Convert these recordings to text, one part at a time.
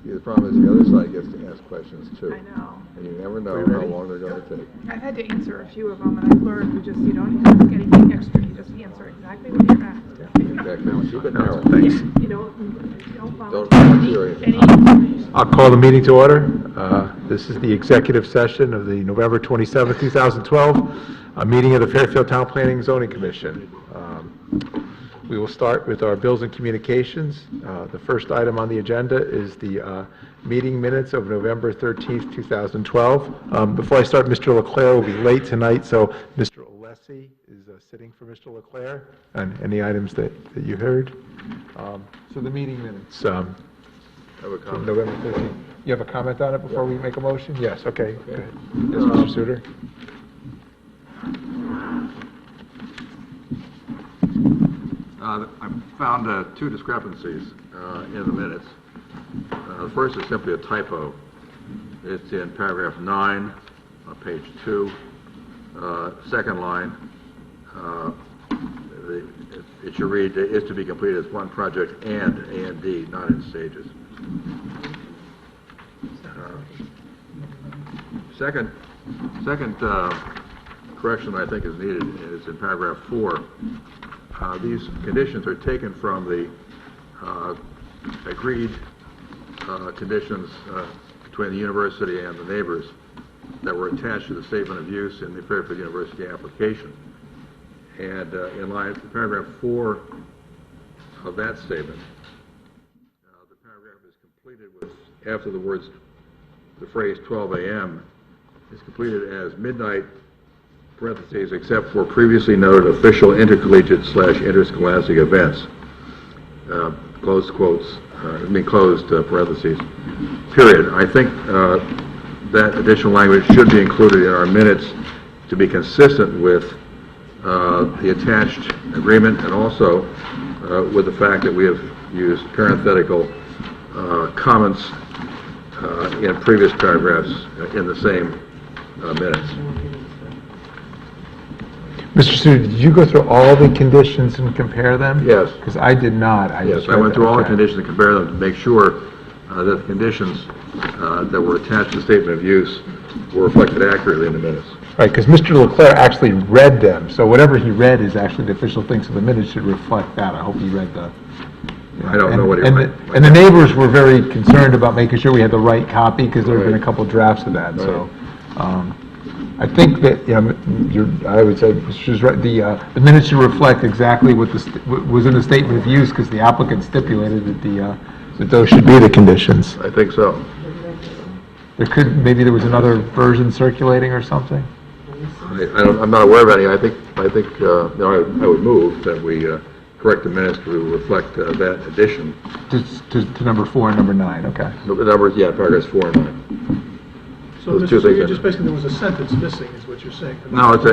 See, the problem is the other side gets to ask questions too. I know. And you never know how long they're going to take. I've had to answer a few of them, and I've learned you don't ask anything extra. You just answer exactly what you're asked. Exactly. Keep it narrow. Thanks. You don't Don't volunteer volunteer any anything. information. I'll call the meeting to order. This is the executive session of the November 27, 2012, meeting of the Fairfield Town Planning and Zoning Commission. We will start with our bills and communications. The first item on the agenda is the meeting minutes of November 13th, 2012. Before I start, Mr. Leclerc will be late tonight, so Mr. Alessi is sitting for Mr. Leclerc on any items that you heard. So the meeting minutes. I have a comment. November 13th. You have a comment on it before we make a motion? Yes, okay. Good. Yes, Mr. Suter? I found two discrepancies in the minutes. The first is simply a typo. It's in paragraph 9 on page 2, second line. It should read, is to be completed as one project and A and D, not in stages. Second correction I think is needed is in paragraph 4. These conditions are taken from the agreed conditions between the university and the neighbors that were attached to the statement of use in the Fairfield University application. And in paragraph 4 of that statement, the paragraph is completed with, after the words, the phrase 12 a.m. is completed as midnight, parentheses, except for previously noted official intercollegiate/interscholastic events, closed quotes, closed parentheses, period. I think that additional language should be included in our minutes to be consistent with the attached agreement and also with the fact that we have used parenthetical comments in previous paragraphs in the same minutes. Mr. Suter, did you go through all the conditions and compare them? Yes. Because I did not. Yes, I went through all the conditions and compared them to make sure that the conditions that were attached to the statement of use were reflected accurately in the minutes. Right, because Mr. Leclerc actually read them, so whatever he read is actually the official thing, so the minutes should reflect that. I hope he read the... I don't know what he read. And the neighbors were very concerned about making sure we had the right copy, because there have been a couple drafts of that, so... I think that, I would say, Mr. right, the minutes should reflect exactly what was in the statement of use, because the applicant stipulated that that those should be the conditions. I think so. Maybe there was another version circulating or something? I'm not aware of any. I think I would move that we correct the minutes to reflect that addition. To number 4 and number 9, okay. The numbers, paragraphs 4 and 9. So, Those two Mr. Suter, things. just basically there was a sentence missing, is what you're saying. No, it's a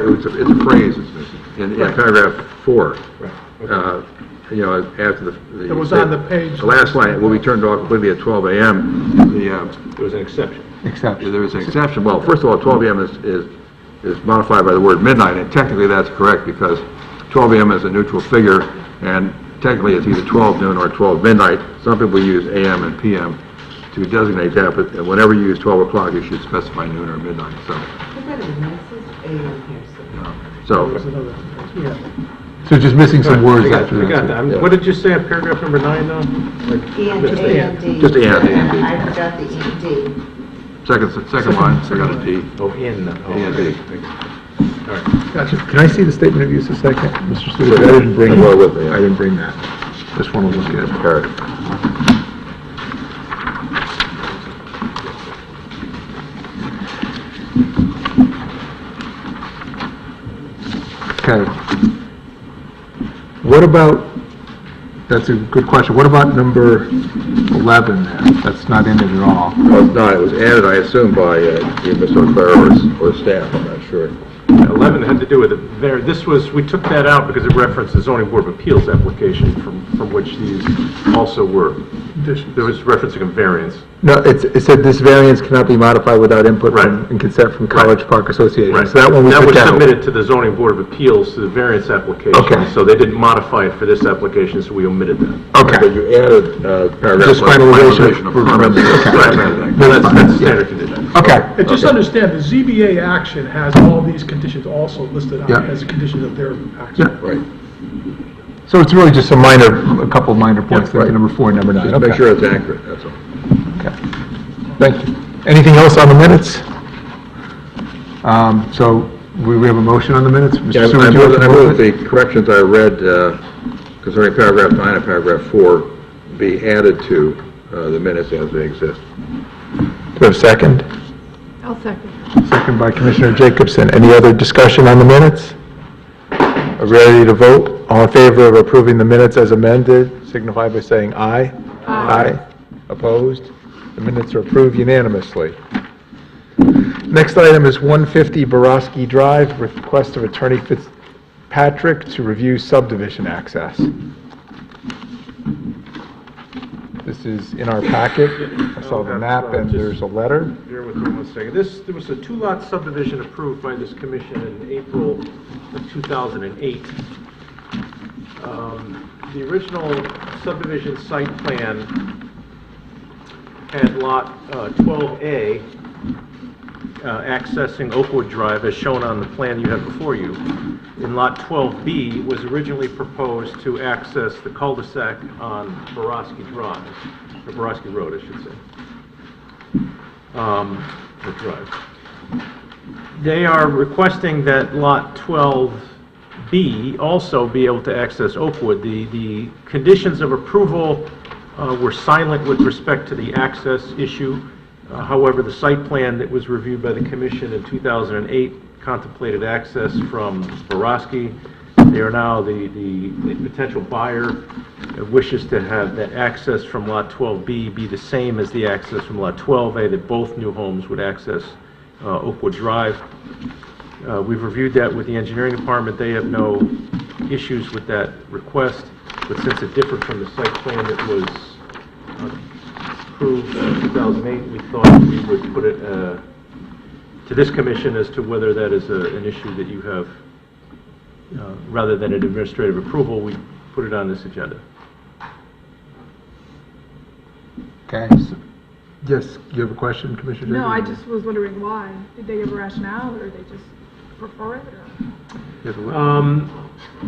phrase that's missing in paragraph 4. Right. After the It was on the page. The last line will be turned off completely at 12 a.m. There was an exception. There is an exception. Well, first of all, 12 a.m. is modified by the word midnight, and technically that's correct because 12 a.m. is a neutral figure, and technically it's either 12 noon or 12 midnight. Some people use a.m. and p.m. to designate that, but whenever you use 12 o'clock, you should specify noon or midnight. So just missing some words after I got that. that. What did you say on paragraph number 9, though? Just A and D. Just A and D. I forgot the E and D. Second line, I got a D. Oh, in. A and D. All right. Gotcha. Can I see the statement of use a second, Mr. Suter? I didn't bring Well, with me, I didn't bring that. This one will look good. Carried. Okay. What about, that's a good question, what about number 11 there? That's not in it at all. Well, no, it was added, I assume, by either Mr. Leclerc or staff, I'm not sure. 11 had to do with it. This was, we took that out because it referenced the zoning board of appeals application from which these also were. Conditions. There was referencing a variance. No, it said this variance cannot be modified without input Right. and consent from College Park Association. Right. So that one we That took was out. submitted to the zoning board of appeals, to the variance application. Okay. So they didn't modify it for this application, so we omitted that. Okay. But you added paragraph. Just like finalization of permits. Okay. That kind of thing. No, that's standard condition. Okay. And just understand, the ZBA action has all these conditions also listed Yeah. out as a condition of their action. Yeah. Right. So it's really just a couple of minor points, like right. number 4 and number 9. Just make sure it's accurate, that's all. Okay. Thank you. Anything else on the minutes? So we have a motion on the minutes? Mr. Yeah, Seward, I do you move like to I move move that it? the corrections I read concerning paragraph 9 and paragraph 4 be added to the minutes as they exist. Do we have a second? I'll second. Second by Commissioner Jacobson. Any other discussion on the minutes? Are we ready to vote? All in favor of approving the minutes as amended, signify by saying aye. Aye. Opposed? The minutes are approved unanimously. Next item is 150 Borowski Drive, request of Attorney Fitzpatrick to review subdivision access. This is in our packet. I saw the map and there's a letter. Bear with me one second. There was a two-lot subdivision approved by this commission in April of 2008. The original subdivision site plan had lot 12A accessing Oakwood Drive as shown on the plan you have before you. In lot 12B was originally proposed to access the cul-de-sac on Borowski Drive, or Borowski Road, I should say. Or Drive. They are requesting that lot 12B also be able to access Oakwood. The conditions of approval were silent with respect to the access issue. However, the site plan that was reviewed by the commission in 2008 contemplated access from Borowski. They are now, the potential buyer wishes to have that access from lot 12B be the same as the access from lot 12A, that both new homes would access Oakwood Drive. We've reviewed that with the engineering department. They have no issues with that request, but since it differed from the site plan that was approved in 2008, we thought we would put it to this commission as to whether that is an issue that you have, rather than an administrative approval, we put it on this agenda. Okay. Yes, you have a question, Commissioner No, I Jacobson? just was wondering why. Did they give a rationale, or they just prefer it, or? You have a letter?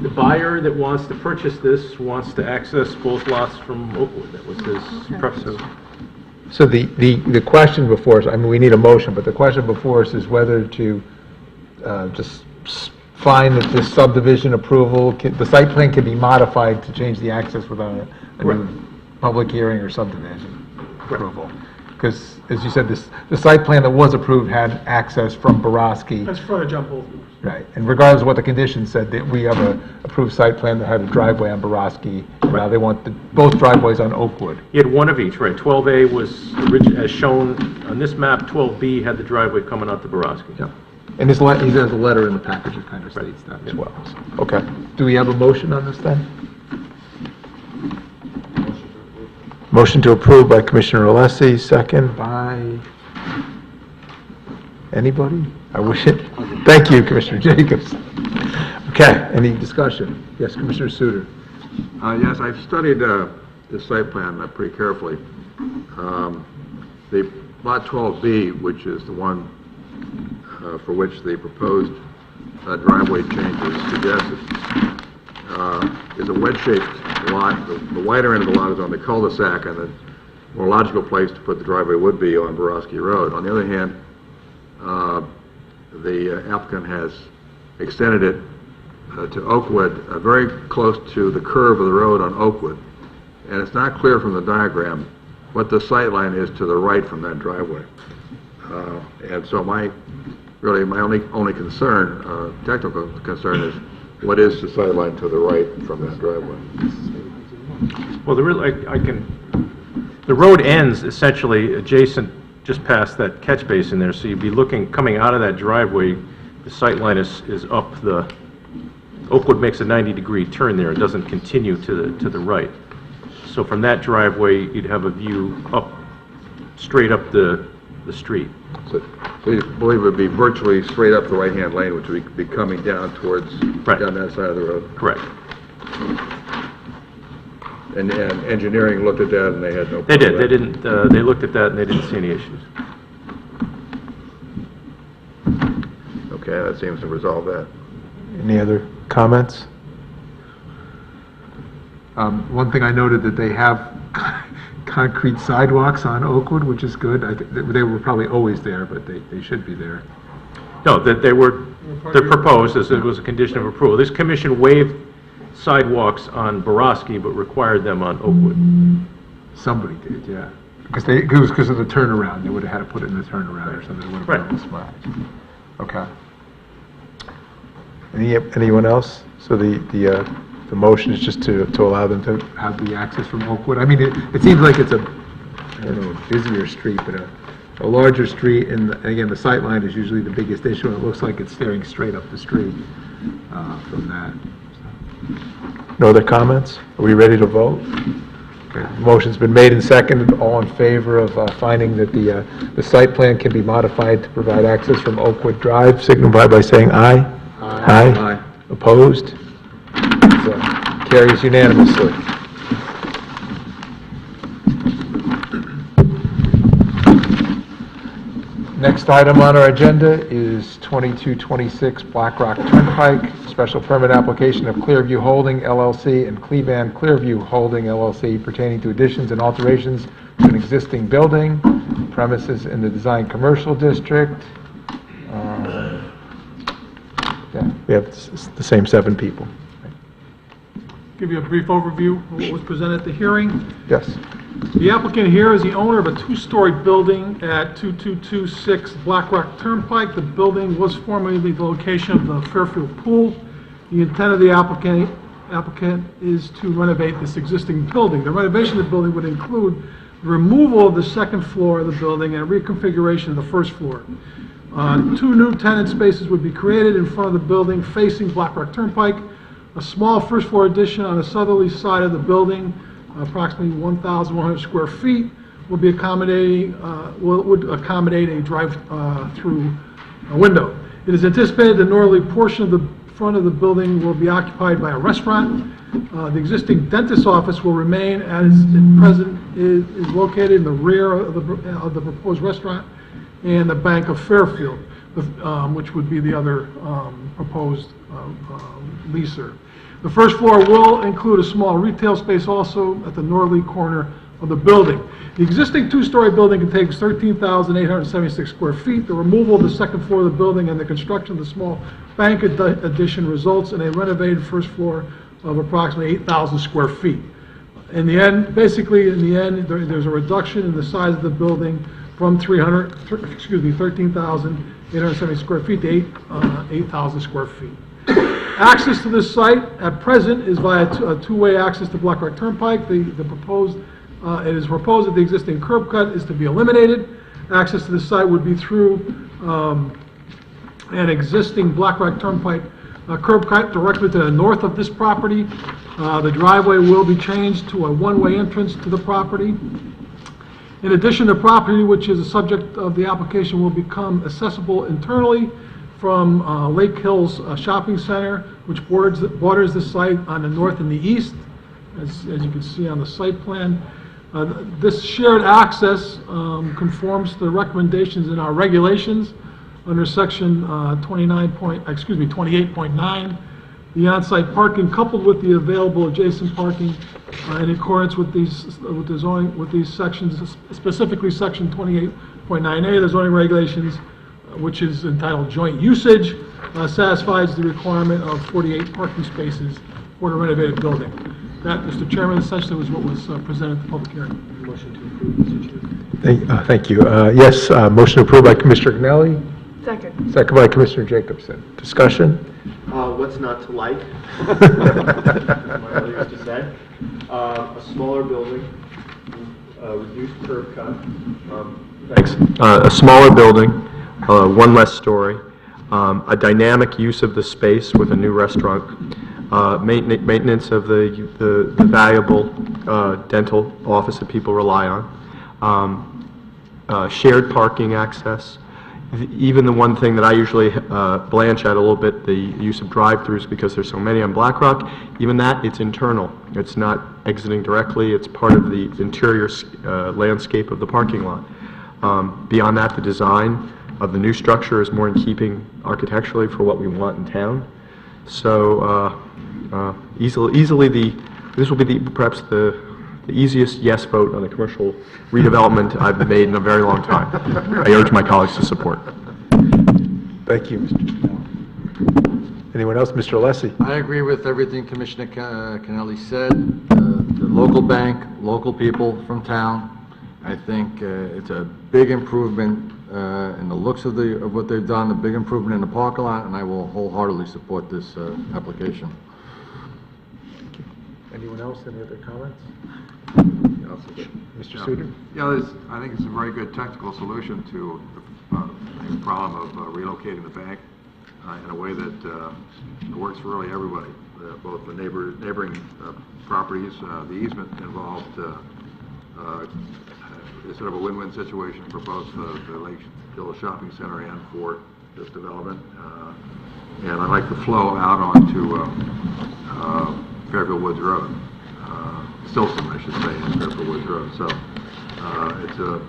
The buyer that wants to purchase this wants to access both lots from Oakwood. That was his Okay. preference. So the question before us, I mean, we need a motion, but the question before us is whether to just find that this subdivision approval, the site plan can be modified to change the access without a new public hearing or subdivision approval. Because, as you said, the site plan that was approved had access from Borowski. That's frontage on both doors. Right, and regardless of what the conditions said, that we have a approved site plan that had a driveway on Borowski. Now they want both driveways on Oakwood. You had one of each, right? 12A was, as shown on this map, 12B had the driveway coming out to Borowski. Yeah. And there's a letter in the package that kind of states that as well. Okay. Do we have a motion on this then? Motion to approve by Commissioner Alessi, second by anybody? I wish it. Thank you, Commissioner Jacobs. Okay, any discussion? Yes, Commissioner Suter. Yes, I've studied this site plan pretty carefully. The lot 12B, which is the one for which the proposed driveway change is suggested, is a wedge-shaped lot. The wider end of the lot is on the cul-de-sac, and the more logical place to put the driveway would be on Borowski Road. On the other hand, the applicant has extended it to Oakwood, very close to the curve of the road on Oakwood. And it's not clear from the diagram what the sight line is to the right from that driveway. And so my only concern, technical concern, is what is the sight line to the right from that driveway? Well, the road ends essentially adjacent, just past that catch basin there, so you'd be looking, coming out of that driveway, the sight line is up the, Oakwood makes a 90-degree turn there. It doesn't continue to the right. So from that driveway, you'd have a view straight up the street. So you believe it would be virtually straight up the right-hand lane, which would be coming down towards, Right. down that side of the road? Correct. And engineering looked at that and they had no problem They did. with They that? didn't, they looked at that and they didn't see any issues. Okay, that seems to resolve that. Any other comments? One thing I noted that they have concrete sidewalks on Oakwood, which is good. I think they were probably always there, but they should be there. No, that they're proposed as it was a condition of approval. This commission waived sidewalks on Borowski, but required them on Oakwood. Somebody did, yeah. It was because of the turnaround. They would have had to put it in the turnaround or something. It would have been Right. on the spot. Okay. Anyone else? So the motion is just to allow them to have the access from Oakwood? I mean, it seems like it's a, I don't know, busier street, but a larger street, and again, the sight line is usually the biggest issue, and it looks like it's staring straight up the street from that. No other comments? Are we ready to vote? Okay. Motion's been made and seconded. All in favor of finding that the site plan can be modified to provide access from Oakwood Drive, signify by saying aye. Aye. Aye. Opposed? So, carries unanimously. Next item on our agenda is 2226 Black Rock Turnpike, special permit application of Clearview Holding LLC and Clevan Clearview Holding LLC pertaining to additions and alterations to an existing building, premises in the Design Commercial District. Yeah, we have the same 7 people. Give you a brief overview of what was presented at the hearing. Yes. The applicant here is the owner of a 2-story building at 2226 Black Rock Turnpike. The building was formerly the location of the Fairfield Pool. The intent of the applicant is to renovate this existing building. The renovation of the building would include the removal of the second floor of the building and reconfiguration of the first floor. 2 new tenant spaces would be created in front of the building facing Black Rock Turnpike. A small first floor addition on the southerly side of the building, approximately 1,100 square feet, would accommodate a drive-through window. It is anticipated the northerly portion of the front of the building will be occupied by a restaurant. The existing dentist's office will remain as at present is located in the rear of the proposed restaurant and the Bank of Fairfield, which would be the other proposed leaser. The first floor will include a small retail space also at the northerly corner of the building. The existing 2-story building contains 13,876 square feet. The removal of the second floor of the building and the construction of the small bank addition results in a renovated first floor of approximately 8,000 square feet. In the end, there's a reduction in the size of the building from 13,870 square feet to 8,000 square feet. Access to this site at present is via a 2-way access to Black Rock Turnpike. It is proposed that the existing curb cut is to be eliminated. Access to the site would be through an existing Black Rock Turnpike curb cut directly to the north of this property. The driveway will be changed to a 1-way entrance to the property. In addition, the property, which is the subject of the application, will become accessible internally from Lake Hills Shopping Center, which borders the site on the north and the east, as you can see on the site plan. This shared access conforms to the recommendations in our regulations under section 28.9. The on-site parking coupled with the available adjacent parking in accordance with these sections, specifically section 28.9A of the zoning regulations, which is entitled joint usage, satisfies the requirement of 48 parking spaces for the renovated building. That, Mr. Chairman, essentially was what was presented at the public hearing. Motion to approve, Mr. Chairman. Thank you. Yes, motion approved by Commissioner Gnelli, Second. second by Commissioner Jacobson. Discussion? What's not to like? My other used to say. A smaller building, reduced curb cut. Thanks. A smaller building, 1 less story. a dynamic use of the space with a new restaurant, maintenance of the valuable dental office that people rely on, shared parking access. Even the one thing that I usually blanch at a little bit, the use of drive-throughs because there's so many on Black Rock, even that, it's internal. It's not exiting directly, it's part of the interior landscape of the parking lot. Beyond that, the design of the new structure is more in keeping architecturally for what we want in town. So easily this will be perhaps the easiest yes vote on a commercial redevelopment I've made in a very long time. I urge my colleagues to support. Thank you, Mr. Janelle. Anyone else? Mr. Alessi? I agree with everything Commissioner Kennelly said. The local bank, local people from town. I think it's a big improvement in the looks of what they've done, a big improvement in the parking lot, and I will wholeheartedly support this application. Anyone else? Any other comments? Mr. Yeah. Suter? Yeah, I think it's a very good technical solution to the problem of relocating the bank in a way that works for really everybody, both the neighboring properties. The easement involved is sort of a win-win situation for both the Lake Hill Shopping Center and for this development. And I like the flow out onto Fairfield Woods Road. Stilson, I should say, in Fairfield Woods Road. So it's a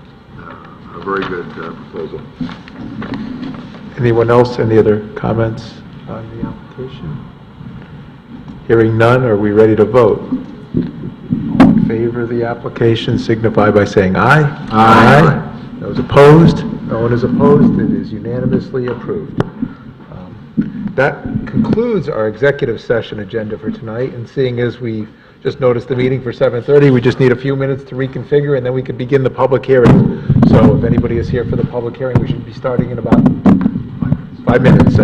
very good proposal. Anyone else? Any other comments on the application? Hearing none, are we ready to vote? All in favor of the application signify by saying aye. Aye. Those opposed? No one is opposed. It is unanimously approved. That concludes our executive session agenda for tonight, and seeing as we just noticed the meeting for 7:30, we just need a few minutes to reconfigure, and then we can begin the public hearing. So if anybody is here for the public hearing, we should be starting in about 5 minutes.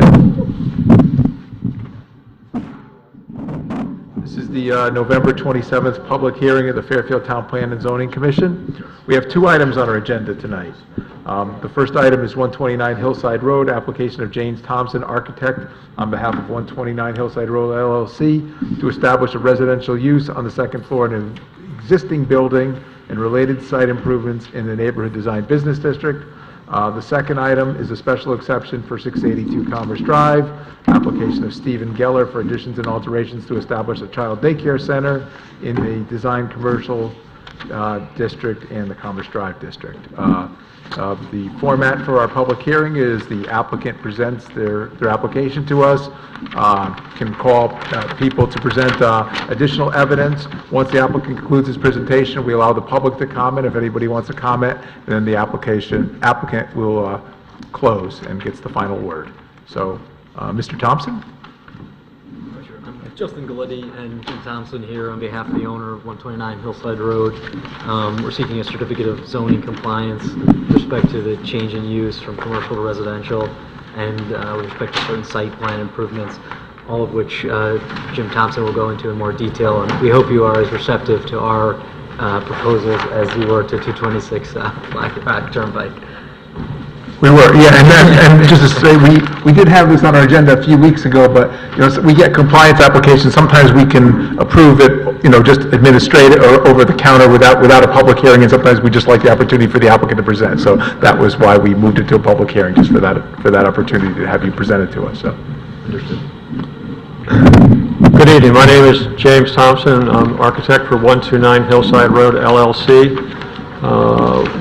This is the November 27th public hearing of the Fairfield Town Plan and Zoning Commission. We have 2 items on our agenda tonight. The first item is 129 Hillside Road, application of James Thompson, architect, on behalf of 129 Hillside Road LLC, to establish a residential use on the second floor in an existing building and related site improvements in the Neighborhood Design Business District. The second item is a special exception for 682 Commerce Drive, application of Stephen Geller for additions and alterations to establish a child daycare center in the Design Commercial District and the Commerce Drive District. The format for our public hearing is the applicant presents their application to us, can call people to present additional evidence. Once the applicant concludes his presentation, we allow the public to comment if anybody wants to comment, and then the applicant will close and gets the final word. So, Mr. Thompson? Justin Galletti and Jim Thompson here on behalf of the owner of 129 Hillside Road. We're seeking a certificate of zoning compliance with respect to the change in use from commercial to residential, and with respect to certain site plan improvements, all of which Jim Thompson will go into in more detail. And we hope you are as receptive to our proposals as you were to 226 Black Rock Turnpike. We were, yeah, and just to say, we did have this on our agenda a few weeks ago, but, so we get compliance applications, sometimes we can approve it, just administrate it or over the counter without a public hearing, and sometimes we just like the opportunity for the applicant to present. So that was why we moved it to a public hearing, just for that opportunity to have you present it to us, so. Understood. Good evening, my name is James Thompson. I'm architect for 129 Hillside Road LLC.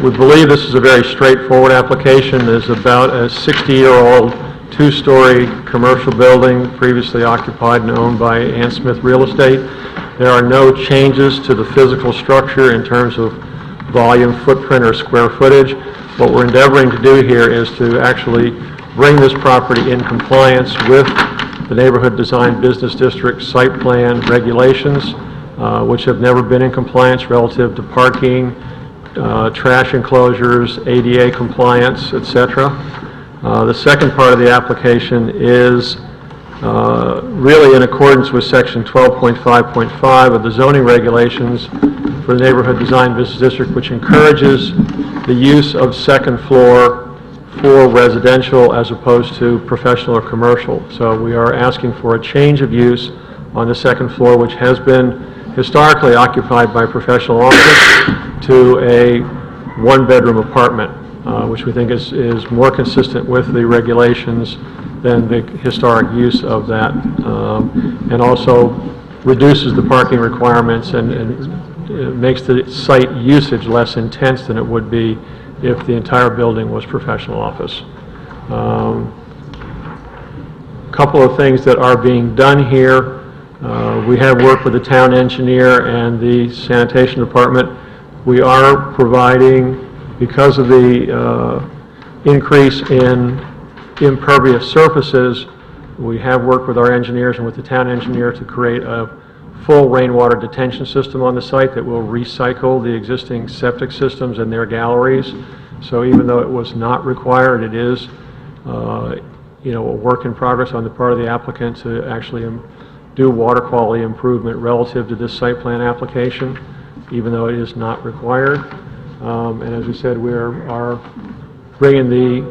We believe this is a very straightforward application. It's about a 60-year-old 2-story commercial building previously occupied and owned by Ann Smith Real Estate. There are no changes to the physical structure in terms of volume, footprint, or square footage. What we're endeavoring to do here is to actually bring this property in compliance with the Neighborhood Design Business District site plan regulations, which have never been in compliance relative to parking, trash enclosures, ADA compliance, etc. The second part of the application is really in accordance with section 12.5.5 of the zoning regulations for the Neighborhood Design Business District, which encourages the use of second floor for residential as opposed to professional or commercial. So we are asking for a change of use on the second floor, which has been historically occupied by professional office, to a one-bedroom apartment, which we think is more consistent with the regulations than the historic use of that, and also reduces the parking requirements and makes the site usage less intense than it would be if the entire building was professional office. Couple of things that are being done here. We have worked with the town engineer and the sanitation department. We are providing, because of the increase in impervious surfaces, we have worked with our engineers and with the town engineer to create a full rainwater detention system on the site that will recycle the existing septic systems and their galleries. So even though it was not required, it is a work in progress on the part of the applicant to actually do water quality improvement relative to this site plan application, even though it is not required. And as we said, we are bringing the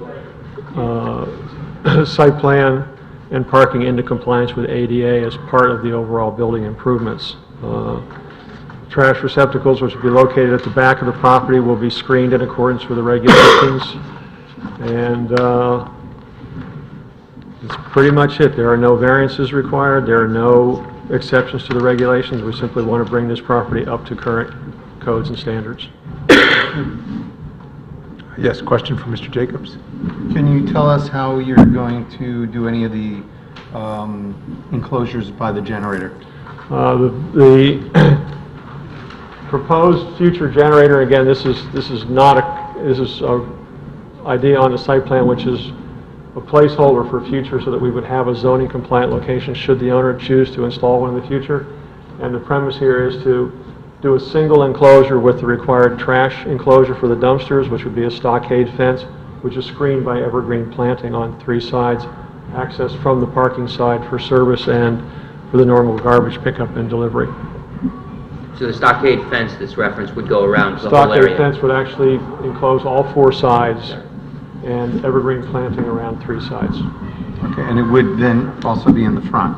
site plan and parking into compliance with ADA as part of the overall building improvements. Trash receptacles, which will be located at the back of the property, will be screened in accordance with the regulations. And that's pretty much it. There are no variances required. There are no exceptions to the regulations. We simply want to bring this property up to current codes and standards. Yes, question from Mr. Jacobs? Can you tell us how you're going to do any of the enclosures by the generator? The proposed future generator, again, this is a idea on the site plan, which is a placeholder for future, so that we would have a zoning compliant location should the owner choose to install one in the future. And the premise here is to do a single enclosure with the required trash enclosure for the dumpsters, which would be a stockade fence, which is screened by evergreen planting on 3 sides, access from the parking side for service and for the normal garbage pickup and delivery. So the stockade fence that's referenced would go around the whole area? Stockade fence would actually enclose all 4 sides and evergreen planting around 3 sides. Okay, and it would then also be in the front?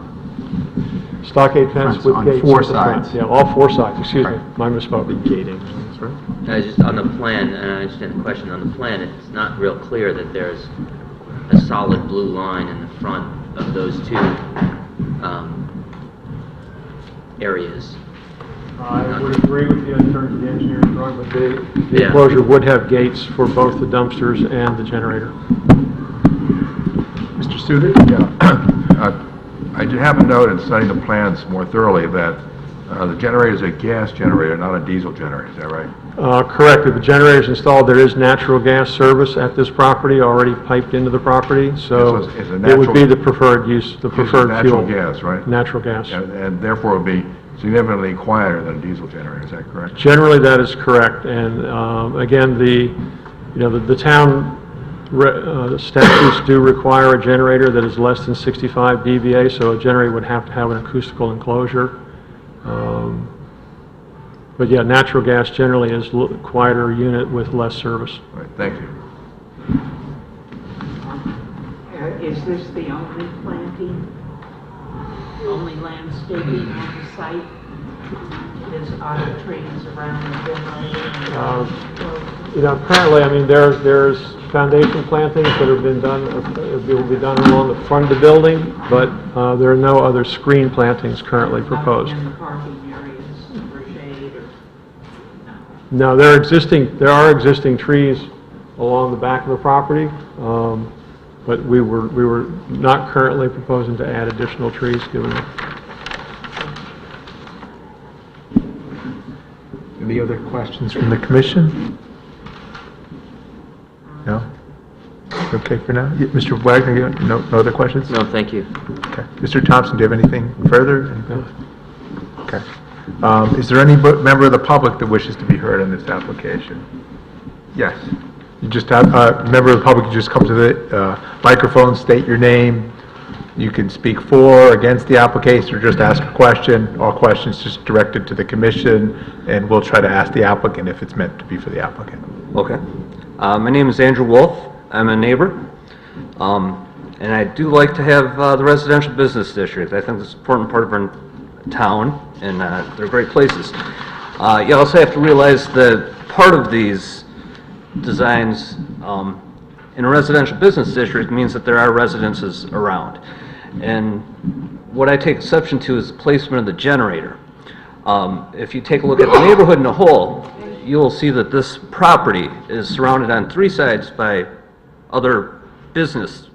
Stockade fence with on gates 4 at the front. sides. Yeah, all 4 sides, excuse me, Right. my misspoke. Gating, right? Just on the plan, and I understand the question, on the plan, it's not real clear that there's a solid blue line in the front of those 2 areas. I would agree with you in terms of the engineer's drawing, but the Yeah. enclosure would have gates for both the dumpsters and the generator. Mr. Studer? Yeah. I did have a note in studying the plans more thoroughly that the generator is a gas generator, not a diesel generator. Is that right? Correct. If the generator is installed, there is natural gas service at this property already piped into the property, so It's a it would be natural- the preferred use, the preferred fuel. Natural gas, right? Natural gas. And therefore would be significantly quieter than a diesel generator. Is that correct? Generally, that is correct. And again, the town statutes do require a generator that is less than 65 dBA, so a generator would have to have an acoustical enclosure. But yeah, natural gas generally is a quieter unit with less service. All right, thank you. Is this the only planting, only landscaping on the site? There's other trees around the generator? Currently, I mean, there's foundation plantings that have been done, will be done along the front of the building, but there are no other screen plantings currently proposed. Nothing in the parking areas for shade or? No, there are existing trees along the back of the property, but we were not currently proposing to add additional trees given it. Any other questions from the commission? No? Okay for now? Mr. Wagner, no other questions? No, thank you. Okay. Mr. Thompson, do you have anything further? Okay. Is there any member of the public that wishes to be heard on this application? Yes. You just have, member of the public, you just come to the microphone, state your name. You can speak for or against the application or just ask a question. All questions just directed to the commission, and we'll try to ask the applicant if it's meant to be for the applicant. Okay. My name is Andrew Wolf. I'm a neighbor, and I do like to have the residential business district. I think it's an important part of our town, and they're great places. You also have to realize that part of these designs in a residential business district means that there are residences around. And what I take exception to is the placement of the generator. If you take a look at the neighborhood in a whole, you will see that this property is surrounded on 3 sides by other business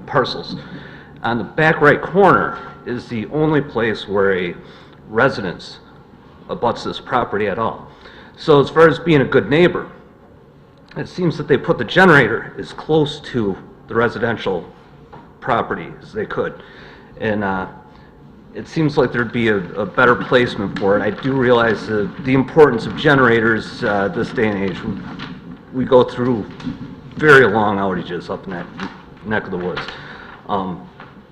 parcels. On the back right corner is the only place where a residence abuts this property at all. So as far as being a good neighbor, it seems that they put the generator as close to the residential property as they could. And it seems like there'd be a better placement for it. I do realize the importance of generators this day and age. We go through very long outages up in that neck of the woods.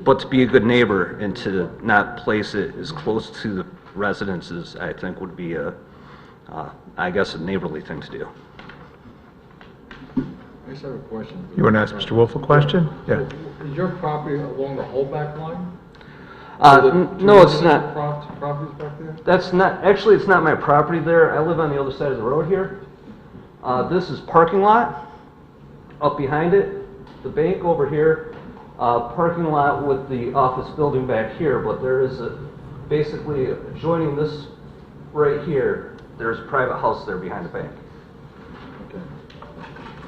But to be a good neighbor and to not place it as close to the residences, I think would be I guess, a neighborly thing to do. I just have a question. You want to ask Mr. Wolf a question? Yeah. Is your property along the whole back line? No, it's not. Properties back there? That's not, actually, it's not my property there. I live on the other side of the road here. This is parking lot. Up behind it, the bank over here, parking lot with the office building back here, but there is basically adjoining this right here, there's a private house there behind the bank. Okay.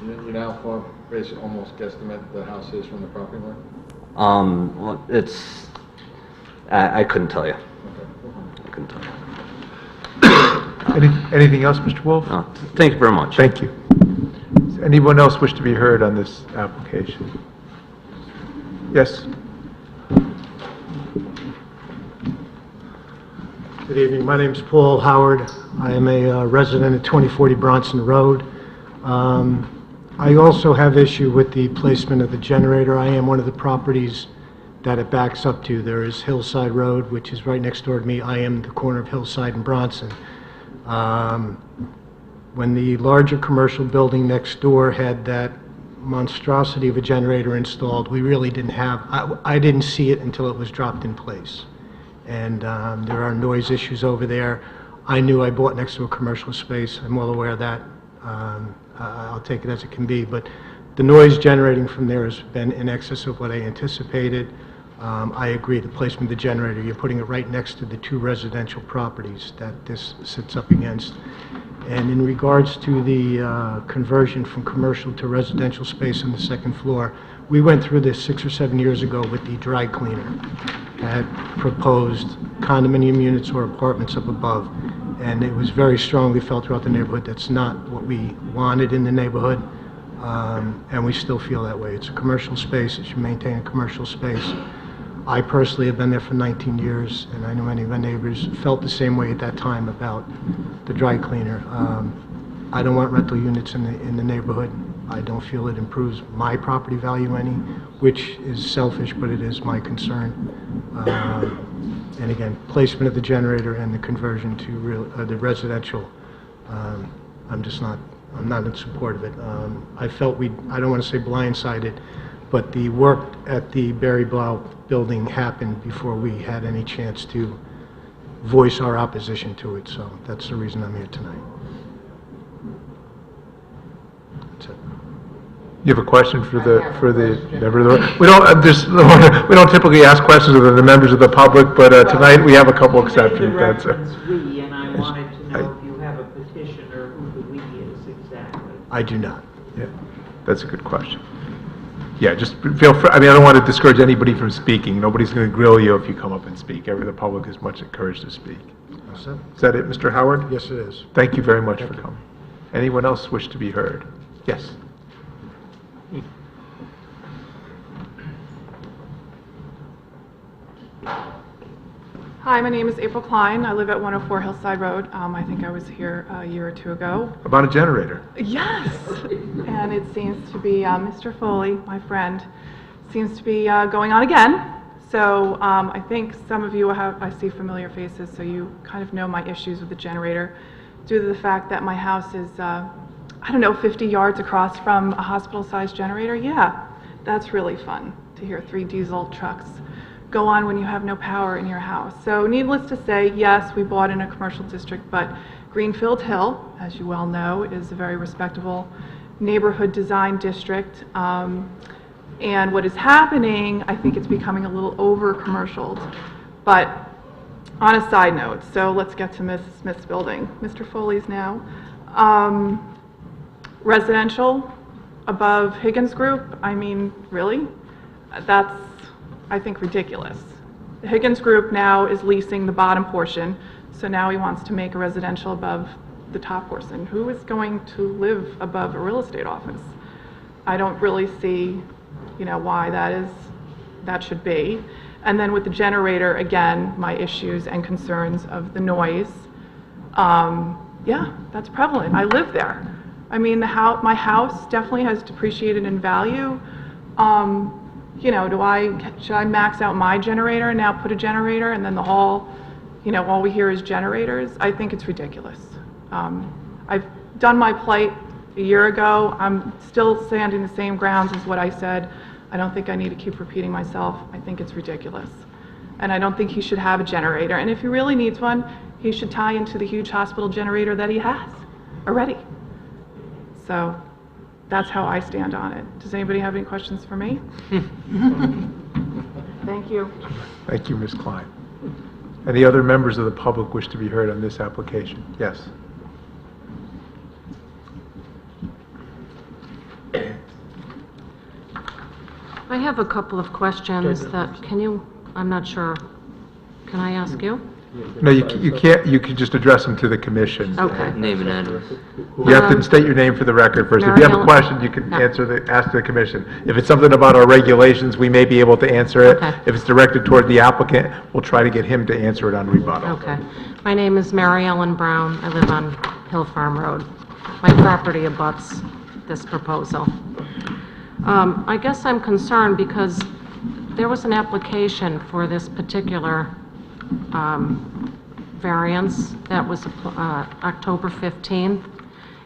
You know how far, basically, almost guesstimate the house is from the property line? Well, it's, I couldn't tell you. I couldn't tell you. Anything else, Mr. Wolf? No, thank you very much. Thank you. Does anyone else wish to be heard on this application? Yes? Good evening. My name is Paul Howard. I am a resident at 2040 Bronson Road. I also have issue with the placement of the generator. I am one of the properties that it backs up to. There is Hillside Road, which is right next door to me. I am the corner of Hillside and Bronson. When the larger commercial building next door had that monstrosity of a generator installed, we really didn't have, I didn't see it until it was dropped in place. And there are noise issues over there. I knew I bought next to a commercial space. I'm well aware of that. I'll take it as it can be. But the noise generating from there has been in excess of what I anticipated. I agree, the placement of the generator, you're putting it right next to the 2 residential properties that this sits up against. And in regards to the conversion from commercial to residential space on the 2nd floor, we went through this 6 or 7 years ago with the dry cleaner. Had proposed condominium units or apartments up above, and it was very strongly felt throughout the neighborhood that's not what we wanted in the neighborhood, and we still feel that way. It's a commercial space. It should maintain a commercial space. I personally have been there for 19 years, and I know many of my neighbors felt the same way at that time about the dry cleaner. I don't want rental units in the neighborhood. I don't feel it improves my property value any, which is selfish, but it is my concern. And again, placement of the generator and the conversion to the residential, I'm not in support of it. I felt I don't want to say blindsided, but the work at the Barry Blau building happened before we had any chance to voice our opposition to it, so that's the reason I'm here tonight. That's it. You have a question for the member of the, we don't typically ask questions of the members of the public, but tonight we have a couple exceptions. You made the reference "we," and I wanted to know if you have a petitioner who the "we" is exactly. I do not. Yeah, that's a good question. Yeah, just feel free. I mean, I don't want to discourage anybody from speaking. Nobody's going to grill you if you come up and speak. The public is much encouraged to speak. Is that it, Mr. Howard? Yes, it is. Thank you very much for coming. Anyone else wish to be heard? Yes. Hi, my name is April Klein. I live at 104 Hillside Road. I think I was here a year or 2 ago. About a generator? Yes! And it seems to be Mr. Foley, my friend, seems to be going on again. So I think some of you I see familiar faces, so you kind of know my issues with the generator due to the fact that my house is I don't know, 50 yards across from a hospital-sized generator, yeah, that's really fun to hear 3 diesel trucks go on when you have no power in your house. So needless to say, yes, we bought in a commercial district, but Greenfield Hill, as you well know, is a very respectable neighborhood design district. And what is happening, I think it's becoming a little over-commercialed. But on a side note, so let's get to Mrs. Smith's building. Mr. Foley's now. Residential above Higgins Group, I mean, really? That's, I think, ridiculous. The Higgins Group now is leasing the bottom portion, so now he wants to make a residential above the top portion. Who is going to live above a real estate office? I don't really see, why that should be. And then with the generator, again, my issues and concerns of the noise. Yeah, that's prevalent. I live there. I mean, my house definitely has depreciated in value. Should I max out my generator and now put a generator and then the hall, all we hear is generators? I think it's ridiculous. I've done my plight a year ago. I'm still standing the same grounds as what I said. I don't think I need to keep repeating myself. I think it's ridiculous. And I don't think he should have a generator. And if he really needs one, he should tie into the huge hospital generator that he has already. So that's how I stand on it. Does anybody have any questions for me? Thank you. Thank you, Ms. Klein. Any other members of the public wish to be heard on this application? Yes. I have a couple of questions that, I'm not sure, can I ask you? No, you can't, you can just address them to the commission. Okay. Name and address. You have to state your name for the record first. If you have a question, you can ask the commission. If it's something about our regulations, we may be able to answer it. Okay. If it's directed toward the applicant, we'll try to get him to answer it on rebuttal. Okay. My name is Mary Ellen Brown. I live on Hill Farm Road. My property abuts this proposal. I guess I'm concerned because there was an application for this particular variance that was October 15th,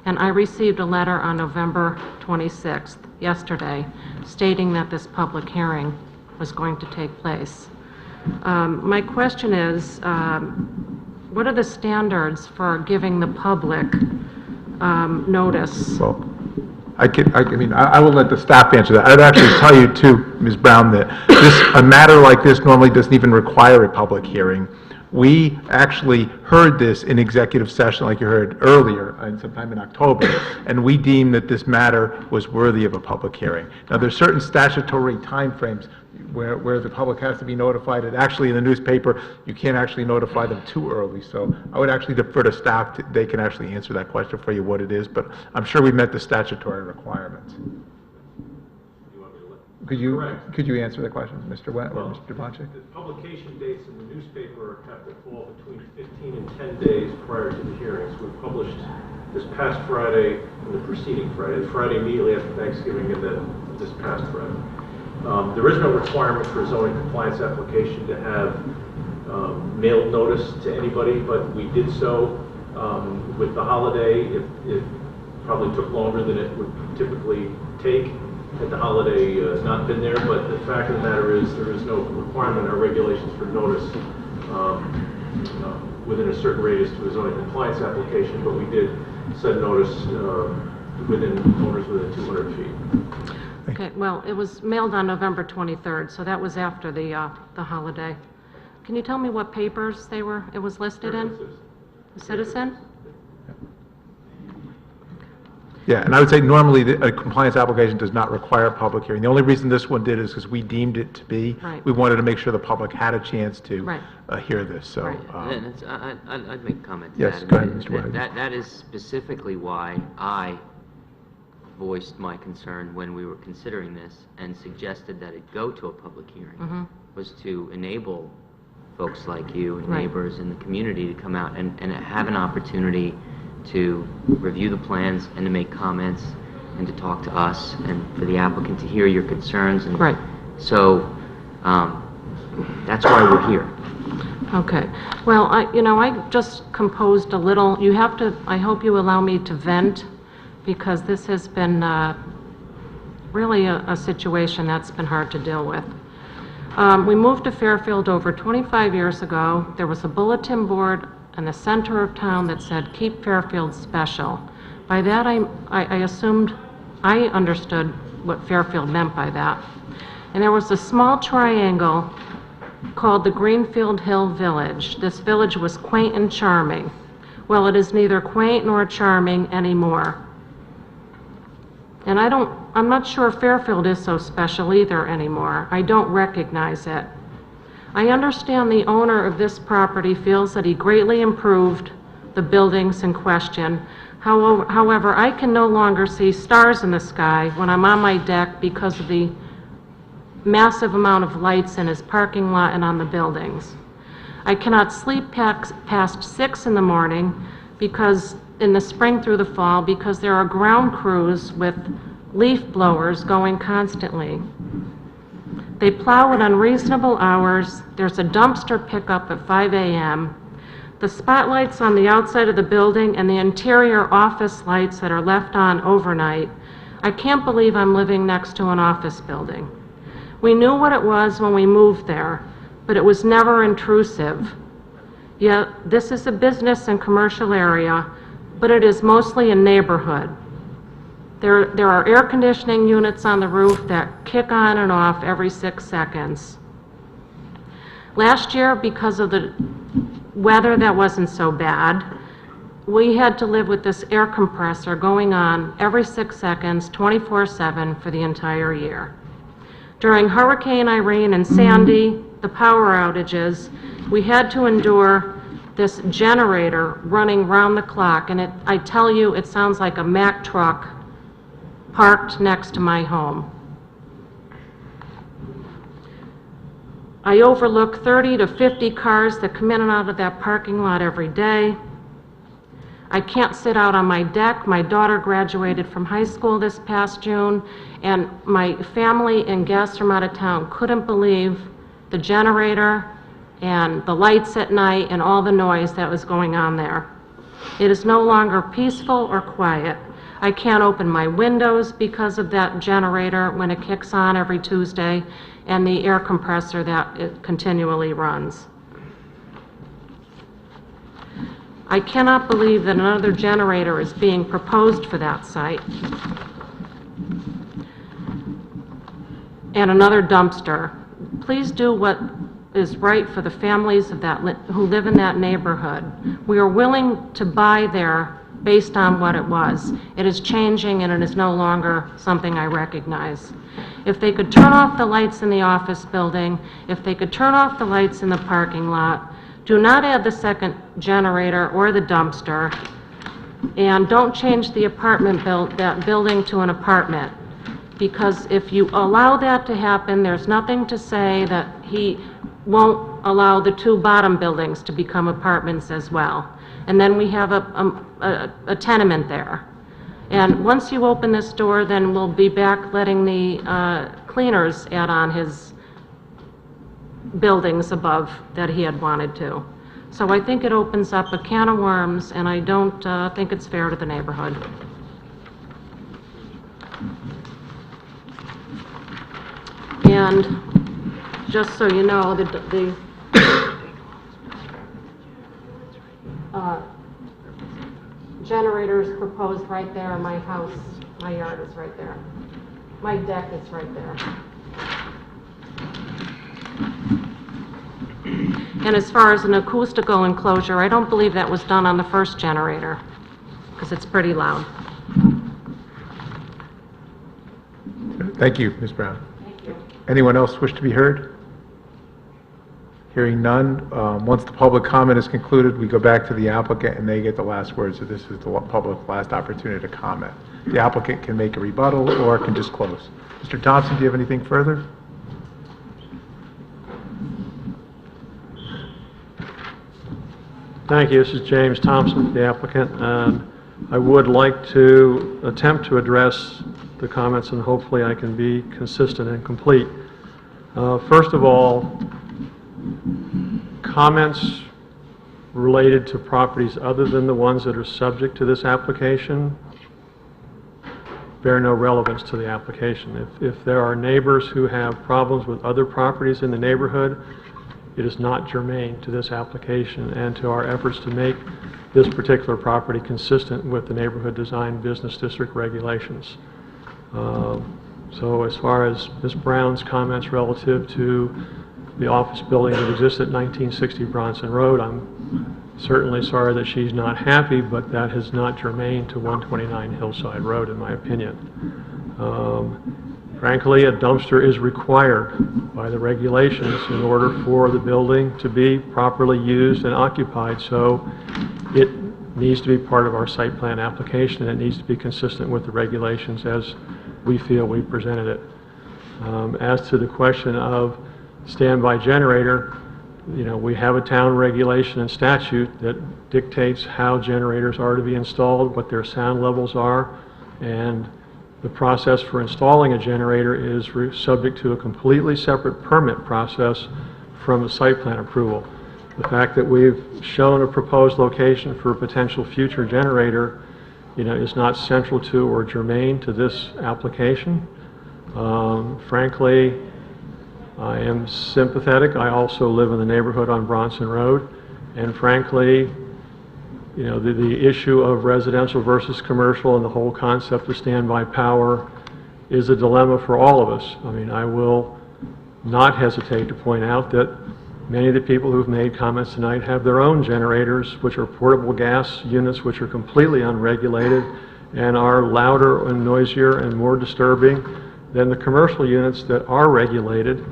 and I received a letter on November 26th, yesterday, stating that this public hearing was going to take place. My question is, what are the standards for giving the public notice? Well, I will let the staff answer that. I'd actually tell you too, Ms. Brown, that a matter like this normally doesn't even require a public hearing. We actually heard this in executive session, like you heard earlier, sometime in October, and we deemed that this matter was worthy of a public hearing. Now, there's certain statutory timeframes where the public has to be notified, and actually in the newspaper, you can't actually notify them too early. So I would actually defer to staff. They can actually answer that question for you, what it is, but I'm sure we met the statutory requirements. Could you answer the question, Mr. Went or Mr. Bonchik? The publication dates in the newspaper have to fall between 15 and 10 days prior to the hearings. We published this past Friday and the preceding Friday, Friday immediately after Thanksgiving, and then this past Friday. There is no requirement for a zoning compliance application to have mailed notice to anybody, but we did so with the holiday. It probably took longer than it would typically take had the holiday not been there, but the fact of the matter is there is no requirement in our regulations for notice within a certain radius to a zoning compliance application, but we did send notice within owners within 200 feet. Okay, well, it was mailed on November 23rd, so that was after the holiday. Can you tell me what papers it was listed in? The Citizen? Yeah, and I would say normally a compliance application does not require a public hearing. The only reason this one did is because we deemed it to be. Right. We wanted to make sure the public had a chance to Right. Hear this, so. I'd make a comment to Yes, that. go ahead, Mr. Wagner. That is specifically why I voiced my concern when we were considering this and suggested that it go to a public hearing, was to enable folks like you and Right. neighbors in the community to come out and have an opportunity to review the plans and to make comments and to talk to us and for the applicant to hear your concerns. And Right. So that's why we're here. Okay. Well, I just composed a little, I hope you allow me to vent, because this has been really a situation that's been hard to deal with. We moved to Fairfield over 25 years ago. There was a bulletin board in the center of town that said, "Keep Fairfield special." By that, I assumed, I understood what Fairfield meant by that. And there was a small triangle called the Greenfield Hill Village. This village was quaint and charming. Well, it is neither quaint nor charming anymore. And I'm not sure Fairfield is so special either anymore. I don't recognize it. I understand the owner of this property feels that he greatly improved the buildings in question. However, I can no longer see stars in the sky when I'm on my deck because of the massive amount of lights in his parking lot and on the buildings. I cannot sleep past 6 in the morning because in the spring through the fall because there are ground crews with leaf blowers going constantly. They plow at unreasonable hours. There's a dumpster pickup at 5 a.m. The spotlights on the outside of the building and the interior office lights that are left on overnight. I can't believe I'm living next to an office building. We knew what it was when we moved there, but it was never intrusive. Yet this is a business and commercial area, but it is mostly a neighborhood. There are air conditioning units on the roof that kick on and off every 6 seconds. Last year, because of the weather that wasn't so bad, we had to live with this air compressor going on every 6 seconds, 24/7 for the entire year. During Hurricane Irene and Sandy, the power outages, we had to endure this generator running round the clock, and I tell you, it sounds like a Mack truck parked next to my home. I overlook 30 to 50 cars that come in and out of that parking lot every day. I can't sit out on my deck. My daughter graduated from high school this past June, and my family and guests from out of town couldn't believe the generator and the lights at night and all the noise that was going on there. It is no longer peaceful or quiet. I can't open my windows because of that generator when it kicks on every Tuesday and the air compressor that it continually runs. I cannot believe that another generator is being proposed for that site. And another dumpster. Please do what is right for the families of who live in that neighborhood. We are willing to buy there based on what it was. It is changing and it is no longer something I recognize. If they could turn off the lights in the office building, if they could turn off the lights in the parking lot, do not add the second generator or the dumpster, and don't change the that building to an apartment. Because if you allow that to happen, there's nothing to say that he won't allow the 2 bottom buildings to become apartments as well. And then we have a tenement there. And once you open this door, then we'll be back letting the cleaners add on his buildings above that he had wanted to. So I think it opens up a can of worms, and I don't think it's fair to the neighborhood. And just so you know, the generator's proposed right there in my house. My yard is right there. My deck is right there. And as far as an acoustical enclosure, I don't believe that was done on the first generator, because it's pretty loud. Thank you, Ms. Brown. Thank you. Anyone else wish to be heard? Hearing none, once the public comment is concluded, we go back to the applicant and they get the last word, so this is the public last opportunity to comment. The applicant can make a rebuttal or can just close. Mr. Thompson, do you have anything further? Thank you. This is James Thompson, the applicant, and I would like to attempt to address the comments, and hopefully I can be consistent and complete. First of all, comments related to properties other than the ones that are subject to this application bear no relevance to the application. If there are neighbors who have problems with other properties in the neighborhood, it is not germane to this application and to our efforts to make this particular property consistent with the neighborhood design business district regulations. So as far as Ms. Brown's comments relative to the office building that exists at 1960 Bronson Road, I'm certainly sorry that she's not happy, but that is not germane to 129 Hillside Road, in my opinion. Frankly, a dumpster is required by the regulations in order for the building to be properly used and occupied, so it needs to be part of our site plan application, and it needs to be consistent with the regulations as we feel we presented it. As to the question of standby generator, you know, we have a town regulation and statute that dictates how generators are to be installed, what their sound levels are, and the process for installing a generator is subject to a completely separate permit process from a site plan approval. The fact that we've shown a proposed location for a potential future generator, you know, is not central to or germane to this application. Frankly, I am sympathetic. I also live in the neighborhood on Bronson Road, and frankly, you know, the issue of residential versus commercial and the whole concept of standby power is a dilemma for all of us. I mean, I will not hesitate to point out that many of the people who've made comments tonight have their own generators, which are portable gas units, which are completely unregulated and are louder and noisier and more disturbing than the commercial units that are regulated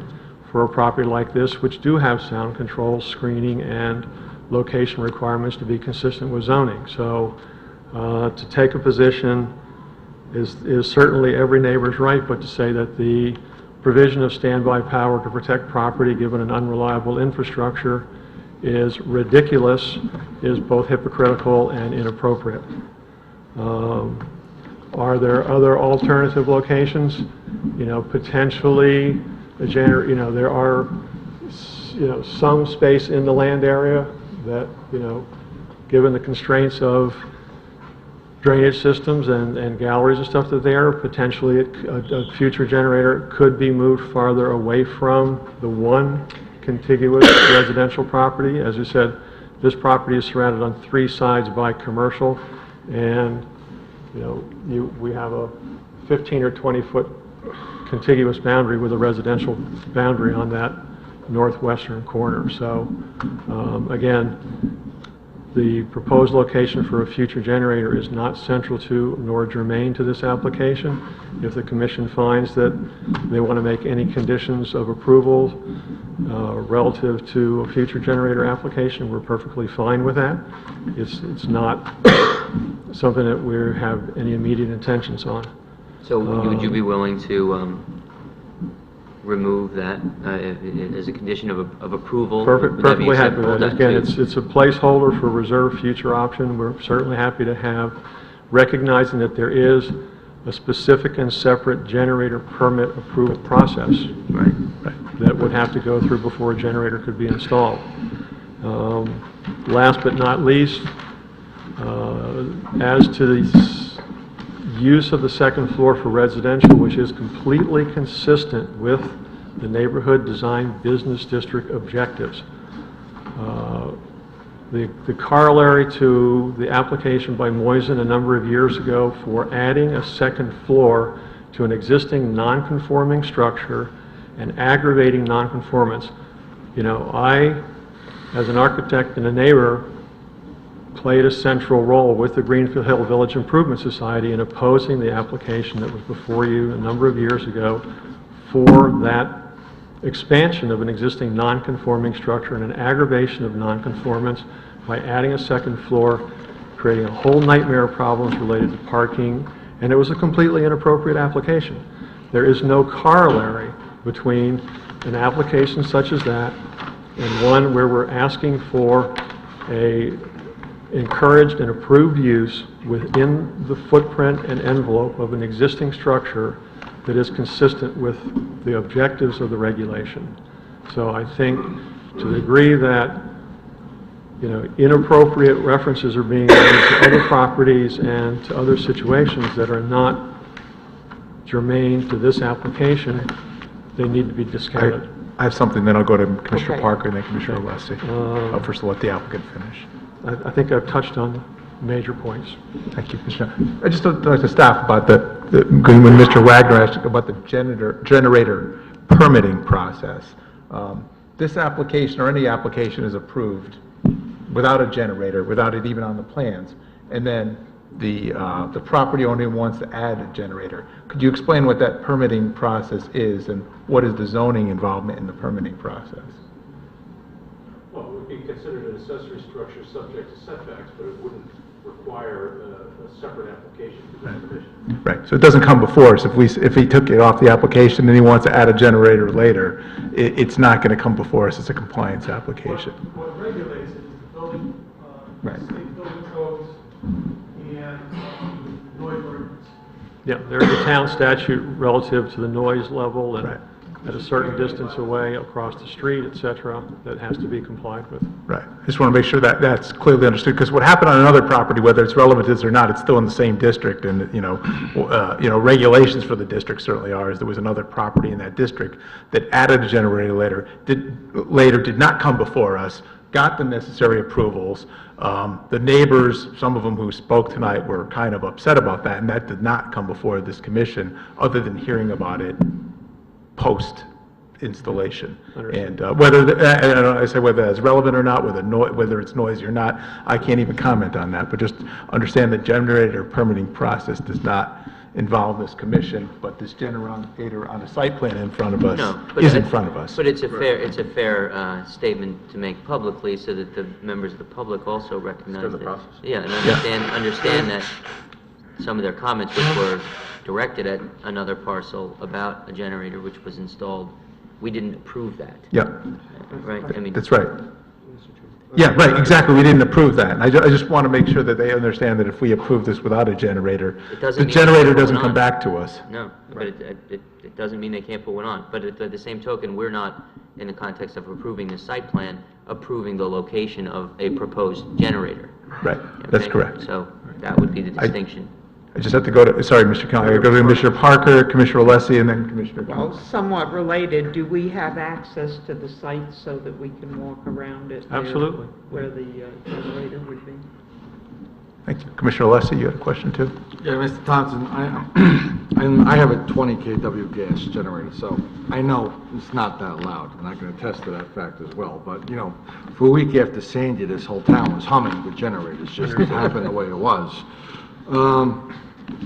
for a property like this, which do have sound control, screening, and location requirements to be consistent with zoning. So to take a position is certainly every neighbor's right, but to say that the provision of standby power to protect property given an unreliable infrastructure is ridiculous, is both hypocritical and inappropriate. Are there other alternative locations? You know, potentially, there are, some space in the land area that, given the constraints of drainage systems and galleries and stuff that there, potentially a future generator could be moved farther away from the one contiguous residential property. As you said, this property is surrounded on 3 sides by commercial, and we have a 15 or 20 foot contiguous boundary with a residential boundary on that northwestern corner. So again, the proposed location for a future generator is not central to nor germane to this application. If the commission finds that they want to make any conditions of approval relative to a future generator application, we're perfectly fine with that. It's not something that we have any immediate intentions on. So would you be willing to remove that as a condition of approval? Perfectly happy with it. Again, it's a placeholder for reserved future option. We're certainly happy to have, recognizing that there is a specific and separate generator permit approval process that would have to go through before a generator could be installed. Last but not least, as to the use of the second floor for residential, which is completely consistent with the neighborhood design business district objectives. The corollary to the application by Moisen a number of years ago for adding a second floor to an existing non-conforming structure and aggravating non-conformance. I, as an architect and a neighbor, played a central role with the Greenfield Hill Village Improvement Society in opposing the application that was before you a number of years ago for that expansion of an existing non-conforming structure and an aggravation of non-conformance by adding a second floor, creating a whole nightmare of problems related to parking, and it was a completely inappropriate application. There is no corollary between an application such as that and one where we're asking for a encouraged and approved use within the footprint and envelope of an existing structure that is consistent with the objectives of the regulation. So I think to the degree that inappropriate references are being made to other properties and to other situations that are not germane to this application, they need to be discounted. I have something, then I'll go to Commissioner Okay. Parker and then Commissioner Alessi. First, I'll let the applicant finish. I think I've touched on major points. Thank you, Commissioner. I just talked to staff about when Mr. Wagner asked about the generator permitting process. This application, or any application, is approved without a generator, without it even on the plans, and then the property owner wants to add a generator. Could you explain what that permitting process is, and what is the zoning involvement in the permitting process? Well, it would be considered an accessory structure subject to setbacks, but it wouldn't require a separate application to the commission. Right, so it doesn't come before us. If he took it off the application and he wants to add a generator later, it's not going to come before us. It's a compliance application. What regulates it is the building, Right. state building codes and noise ordinance. Yeah, there's a town statute relative to the noise level and Right. at a certain distance away across the street, et cetera, that has to be complied with. Right. I just want to make sure that that's clearly understood, because what happened on another property, whether it's relevant to this or not, it's still in the same district, and, regulations for the district certainly are, is there was another property in that district that added a generator later, did not come before us, got the necessary approvals. The neighbors, some of them who spoke tonight, were kind of upset about that, and that did not come before this commission, other than hearing about it post-installation. And I say whether that's relevant or not, whether it's noisy or not, I can't even comment on that, but just understand that generator permitting process does not involve this commission, but this generator on a site plan in front of us is in front of us. But it's a fair statement to make publicly, so that the members of the public also recognize the that. process. Yeah, and understand that some of their comments, which were directed at another parcel about a generator which was installed, we didn't approve that. Yeah, Right? I mean, that's right. Yeah, right, exactly, we didn't approve that. And I just want to make sure that they understand that if we approve this without a generator, It doesn't the mean generator they can't doesn't put come one on. back to us. No, but it doesn't mean they can't put one on. But at the same token, we're not, in the context of approving the site plan, approving the location of a proposed generator. Right, that's Okay? correct. So that would be the distinction. I just have to go to, sorry, Mr. Conley, I go to Commissioner Parker, Commissioner Alessi, and then Commissioner Well, Gall. somewhat related, do we have access to the site so that we can walk around it? Absolutely. Where the generator would be? Thank you. Commissioner Alessi, you had a question too? Yeah, Mr. Thompson, I have a 20 kW gas generator, so I know it's not that loud, and I can attest to that fact as well. But, for a week after Sandy, this whole town was humming with generators, just it happened the way it was.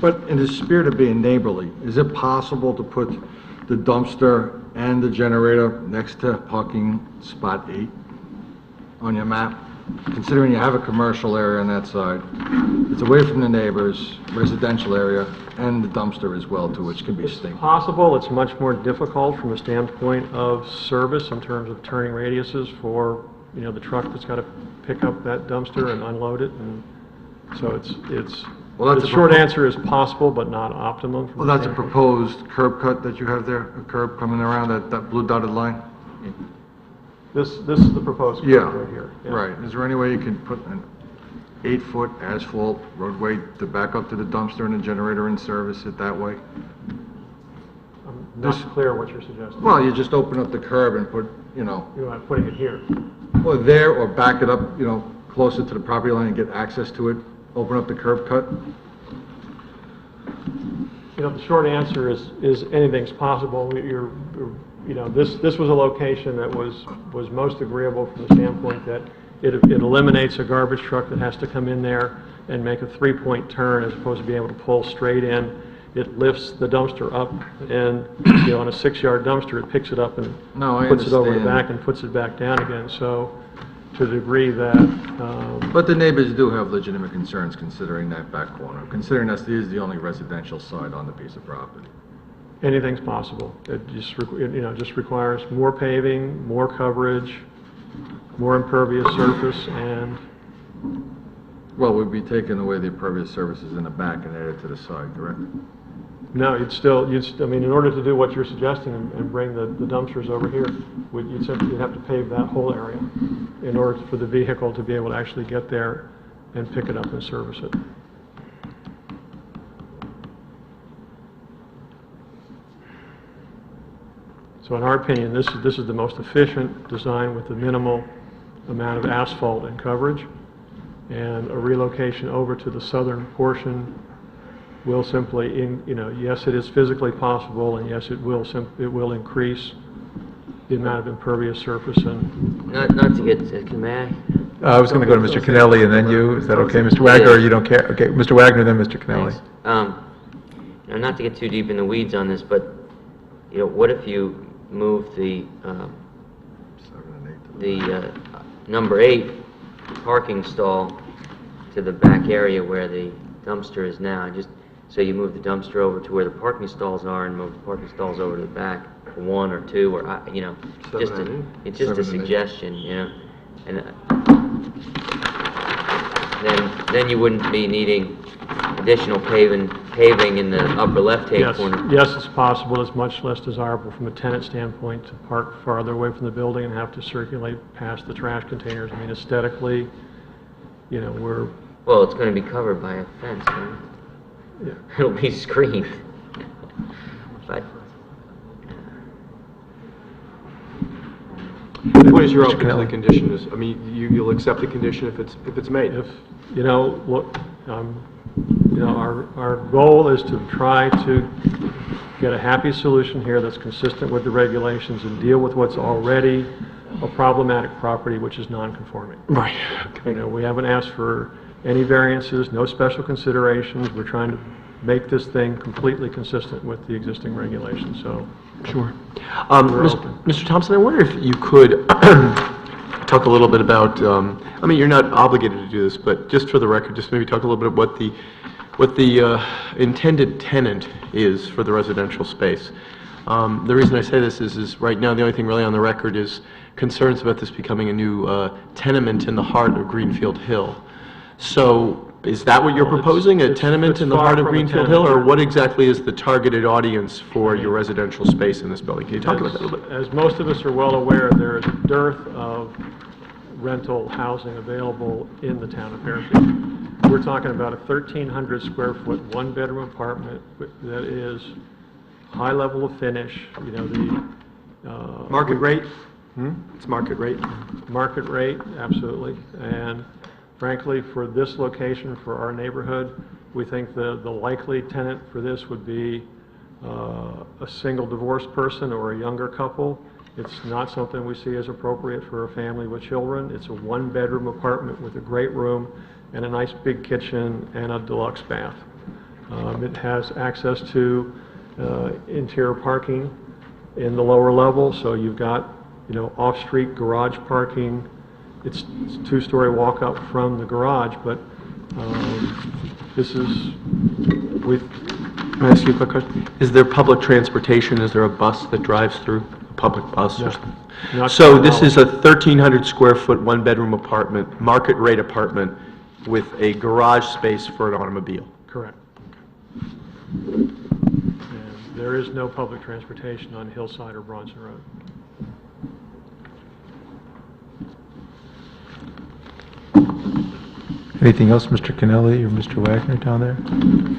But in the spirit of being neighborly, is it possible to put the dumpster and the generator next to parking spot 8 on your map? Considering you have a commercial area on that side, it's away from the neighbors, residential area, and the dumpster as well, too, which can be stinky. Possible, it's much more difficult from a standpoint of service in terms of turning radiuses for, the truck that's got to pick up that dumpster and unload it, and so Well, that's the a short propo- answer is possible, but not optimum. from Well, the that's a standpoint- proposed curb cut that you have there, a curb coming around that blue dotted line? This is the proposed curve Yeah, right here. Yeah. right. Is there any way you can put an 8-foot asphalt roadway to back up to the dumpster and the generator and service it that way? I'm not clear what you're suggesting. Well, you just open up the curb and put, You're not putting it here. or there, or back it up, closer to the property line and get access to it, open up the curb cut? The short answer is anything's possible. This was a location that was most agreeable from the standpoint that it eliminates a garbage truck that has to come in there and make a 3-point turn as opposed to being able to pull straight in. It lifts the dumpster up, and, on a 6-yard dumpster, it picks it up and No, I puts it over the understand. back and puts it back down again. So, to the degree that, But the neighbors do have legitimate concerns considering that back corner, considering that is the only residential side on the piece of property. anything's possible. It just requires more paving, more coverage, more impervious surface, and Well, we'd be taking away the impervious surfaces in the back and add it to the side, correct? no, in order to do what you're suggesting and bring the dumpsters over here, you'd have to pave that whole area in order for the vehicle to be able to actually get there and pick it up and service it. So in our opinion, this is the most efficient design with the minimal amount of asphalt and coverage. And a relocation over to the southern portion will simply, yes, it is physically possible, and yes, it will increase the amount of impervious surface and... Not to get, may I? I was going to go to Mr. Kennelly and then you. Is that okay, Mr. Wagner, or you don't care? Okay, Mr. Wagner, then Mr. Kennelly. Thanks. Not to get too deep in the weeds on this, but, what if you move the number 8 parking stall to the back area where the dumpster is now? So you move the dumpster over to where the parking stalls are and move the parking stalls over to the back for 1 or 2, or, it's just a suggestion, and then you wouldn't be needing additional paving in the upper left-hand corner. Yes, it's possible. It's much less desirable from a tenant standpoint to park farther away from the building and have to circulate past the trash containers. I mean, aesthetically, we're... Well, it's going to be covered by a fence, right? Yeah. It'll be screened. But What is your open to the condition? You'll accept the condition if it's made? Our goal is to try to get a happy solution here that's consistent with the regulations and deal with what's already a problematic property, which is non-conforming. Right. We haven't asked for any variances, no special considerations. We're trying to make this thing completely consistent with the existing regulations, so. Sure. Mr. Thompson, I wonder if you could talk a little bit about, you're not obligated to do this, but just for the record, just maybe talk a little bit about what the intended tenant is for the residential space. The reason I say this is right now the only thing really on the record is concerns about this becoming a new tenement in the heart of Greenfield Hill. So is that what you're proposing, a tenement in the heart of Greenfield Hill, or what exactly is the targeted audience for your residential space in this building? Can you talk about that a little bit? As most of us are well aware, there is a dearth of rental housing available in the town of Fairfield. We're talking about a 1,300 square foot, 1-bedroom apartment that is high level of finish, Market rate? It's market rate? Market rate, absolutely. And frankly, for this location, for our neighborhood, we think the likely tenant for this would be a single divorced person or a younger couple. It's not something we see as appropriate for a family with children. It's a 1-bedroom apartment with a great room and a nice big kitchen and a deluxe bath. It has access to interior parking in the lower level, so you've got off-street garage parking. It's 2-story walk up from the garage, but this is with... Can I ask you a quick question? Is there public transportation? Is there a bus that drives through? A public bus or something? So this is a 1,300 square foot, 1-bedroom apartment, market rate apartment with a garage space for an automobile? Correct. And there is no public transportation on Hillside or Bronson Road. Anything else, Mr. Kennelly or Mr. Wagner down there?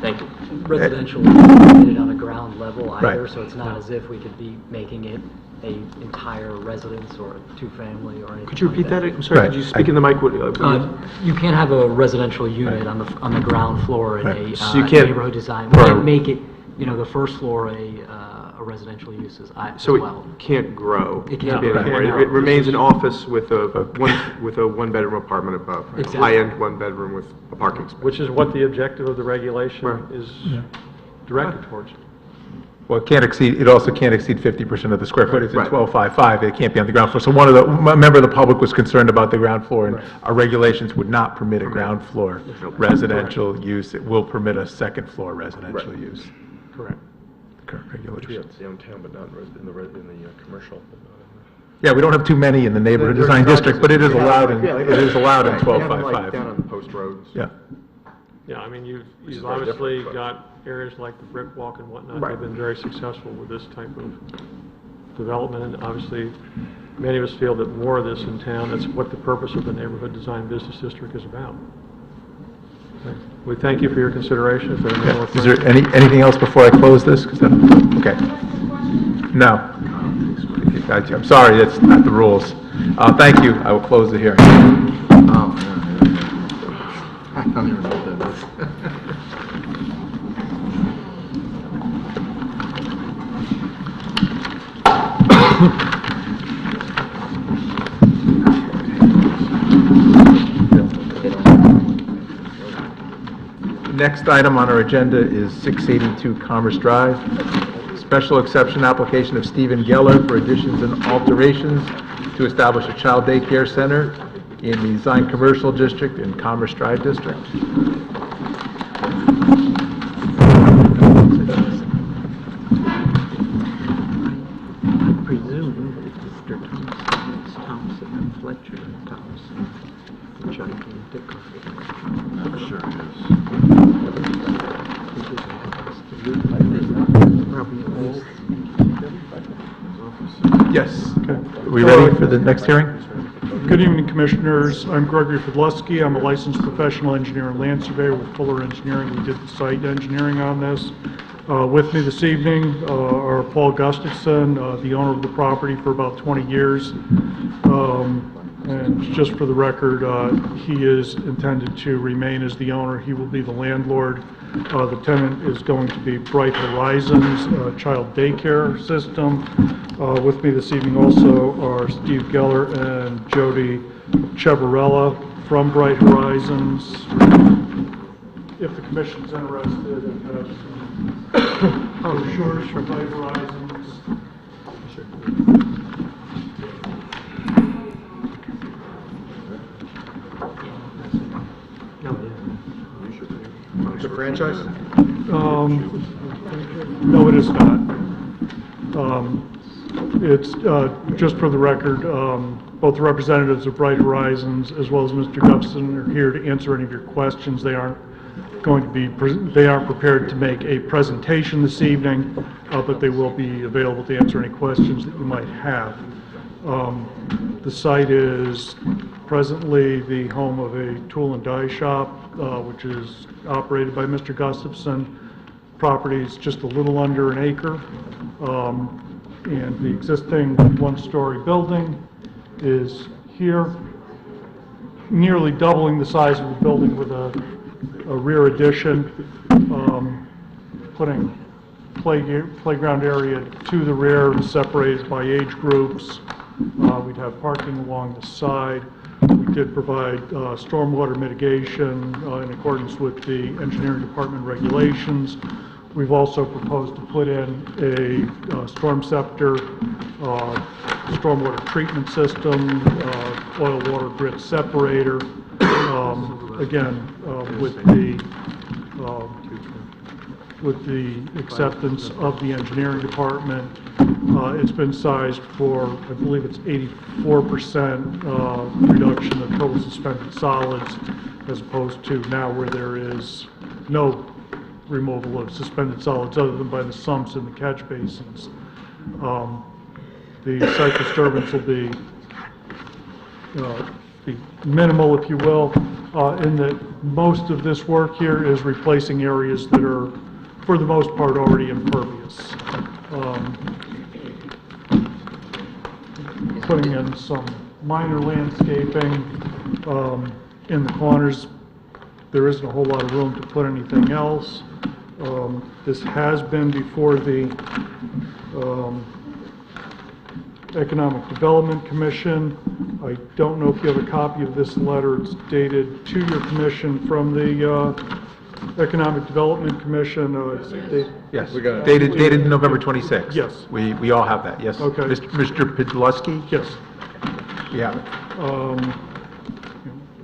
Thank you. Residential is not located on a ground level either, Right. so it's not as if we could be making it a entire residence or a 2-family or anything. Could you like repeat that? that? I'm sorry, could you speak in the mic? You can't have a residential unit on the ground floor in a So you can't- neighborhood design. We can't make it, the first floor a residential use as So well. it can't grow? It can't It grow. It remains an office with a 1-bedroom apartment above, Exactly. high-end 1-bedroom with a parking space. Which is what the objective of the regulation is directed towards. Well, it also can't exceed 50% of the square footage in Right. 1255. It can't be on the ground floor. So a member of the public was concerned about the ground floor, and our regulations would not permit a ground floor residential use. It will permit a second floor residential use. Correct. Current regulations. Downtown, but not in the commercial. Yeah, we don't have too many in the neighborhood There's design garages. district, but it is allowed in, Yeah, it is allowed in right. They have them, 1255. down on the post roads. Yeah. Yeah, I mean, is you've very obviously different, but- got areas like the Brick Walk and whatnot. Right. They've been very successful with this type of development, and obviously, many of us feel that more of this in town, that's what the purpose of the Neighborhood Design Business District is about. Okay. We thank you for your consideration. If there are no more Is there questions. anything else before I close this? Okay. No. I'm sorry, that's not the rules. Thank you. I will close the hearing. Oh, yeah. I don't even know what that is. The next item on our agenda is 682 Commerce Drive. Special exception application of Stephen Geller for additions and alterations to establish a child daycare center in the Zion Commercial District in Commerce Drive District. I presume it's Mr. Thompson and Fletcher and Thompson, gigantic. Sure Yes. Are we ready for the next hearing? Good evening, Commissioners. I'm Gregory Fidleski. I'm a licensed professional engineer and land surveyor with Fuller Engineering. We did the site engineering on this. With me this evening are Paul Gustafson, the owner of the property for about 20 years. And just for the record, he is intended to remain as the owner. He will be the landlord. The tenant is going to be Bright Horizons child daycare system. With me this evening also are Steve Geller and Jody Chevarella from Bright Horizons. If the commission's interested, I have some brochures from Bright Horizons. It's a franchise? No, it is not. It's, just for the record, both the representatives of Bright Horizons as well as Mr. Gustafson are here to answer any of your questions. They aren't going to be, they aren't prepared to make a presentation this evening, but they will be available to answer any questions that you might have. The site is presently the home of a tool and die shop, which is operated by Mr. Gustafson. Property is just a little under an acre. And the existing one-story building is here, nearly doubling the size of the building with a rear addition, putting playground area to the rear and separated by age groups. We'd have parking along the side. We did provide stormwater mitigation in accordance with the engineering department regulations. We've also proposed to put in a storm scepter, stormwater treatment system, oil water grit separator. Again, with the acceptance of the engineering department. It's been sized for, I believe it's 84% reduction of total suspended solids, as opposed to now where there is no removal of suspended solids other than by the sumps and the catch basins. The site disturbance will be minimal, if you will, in that most of this work here is replacing areas that are, for the most part, already impervious. Putting in some minor landscaping in the corners. There isn't a whole lot of room to put anything else. This has been before the Economic Development Commission. I don't know if you have a copy of this letter. It's dated to your commission from the Economic Development Commission. Yes, dated November 26th. Yes. We all have that, yes. Okay. Mr. Podolsky? Yes. We have it.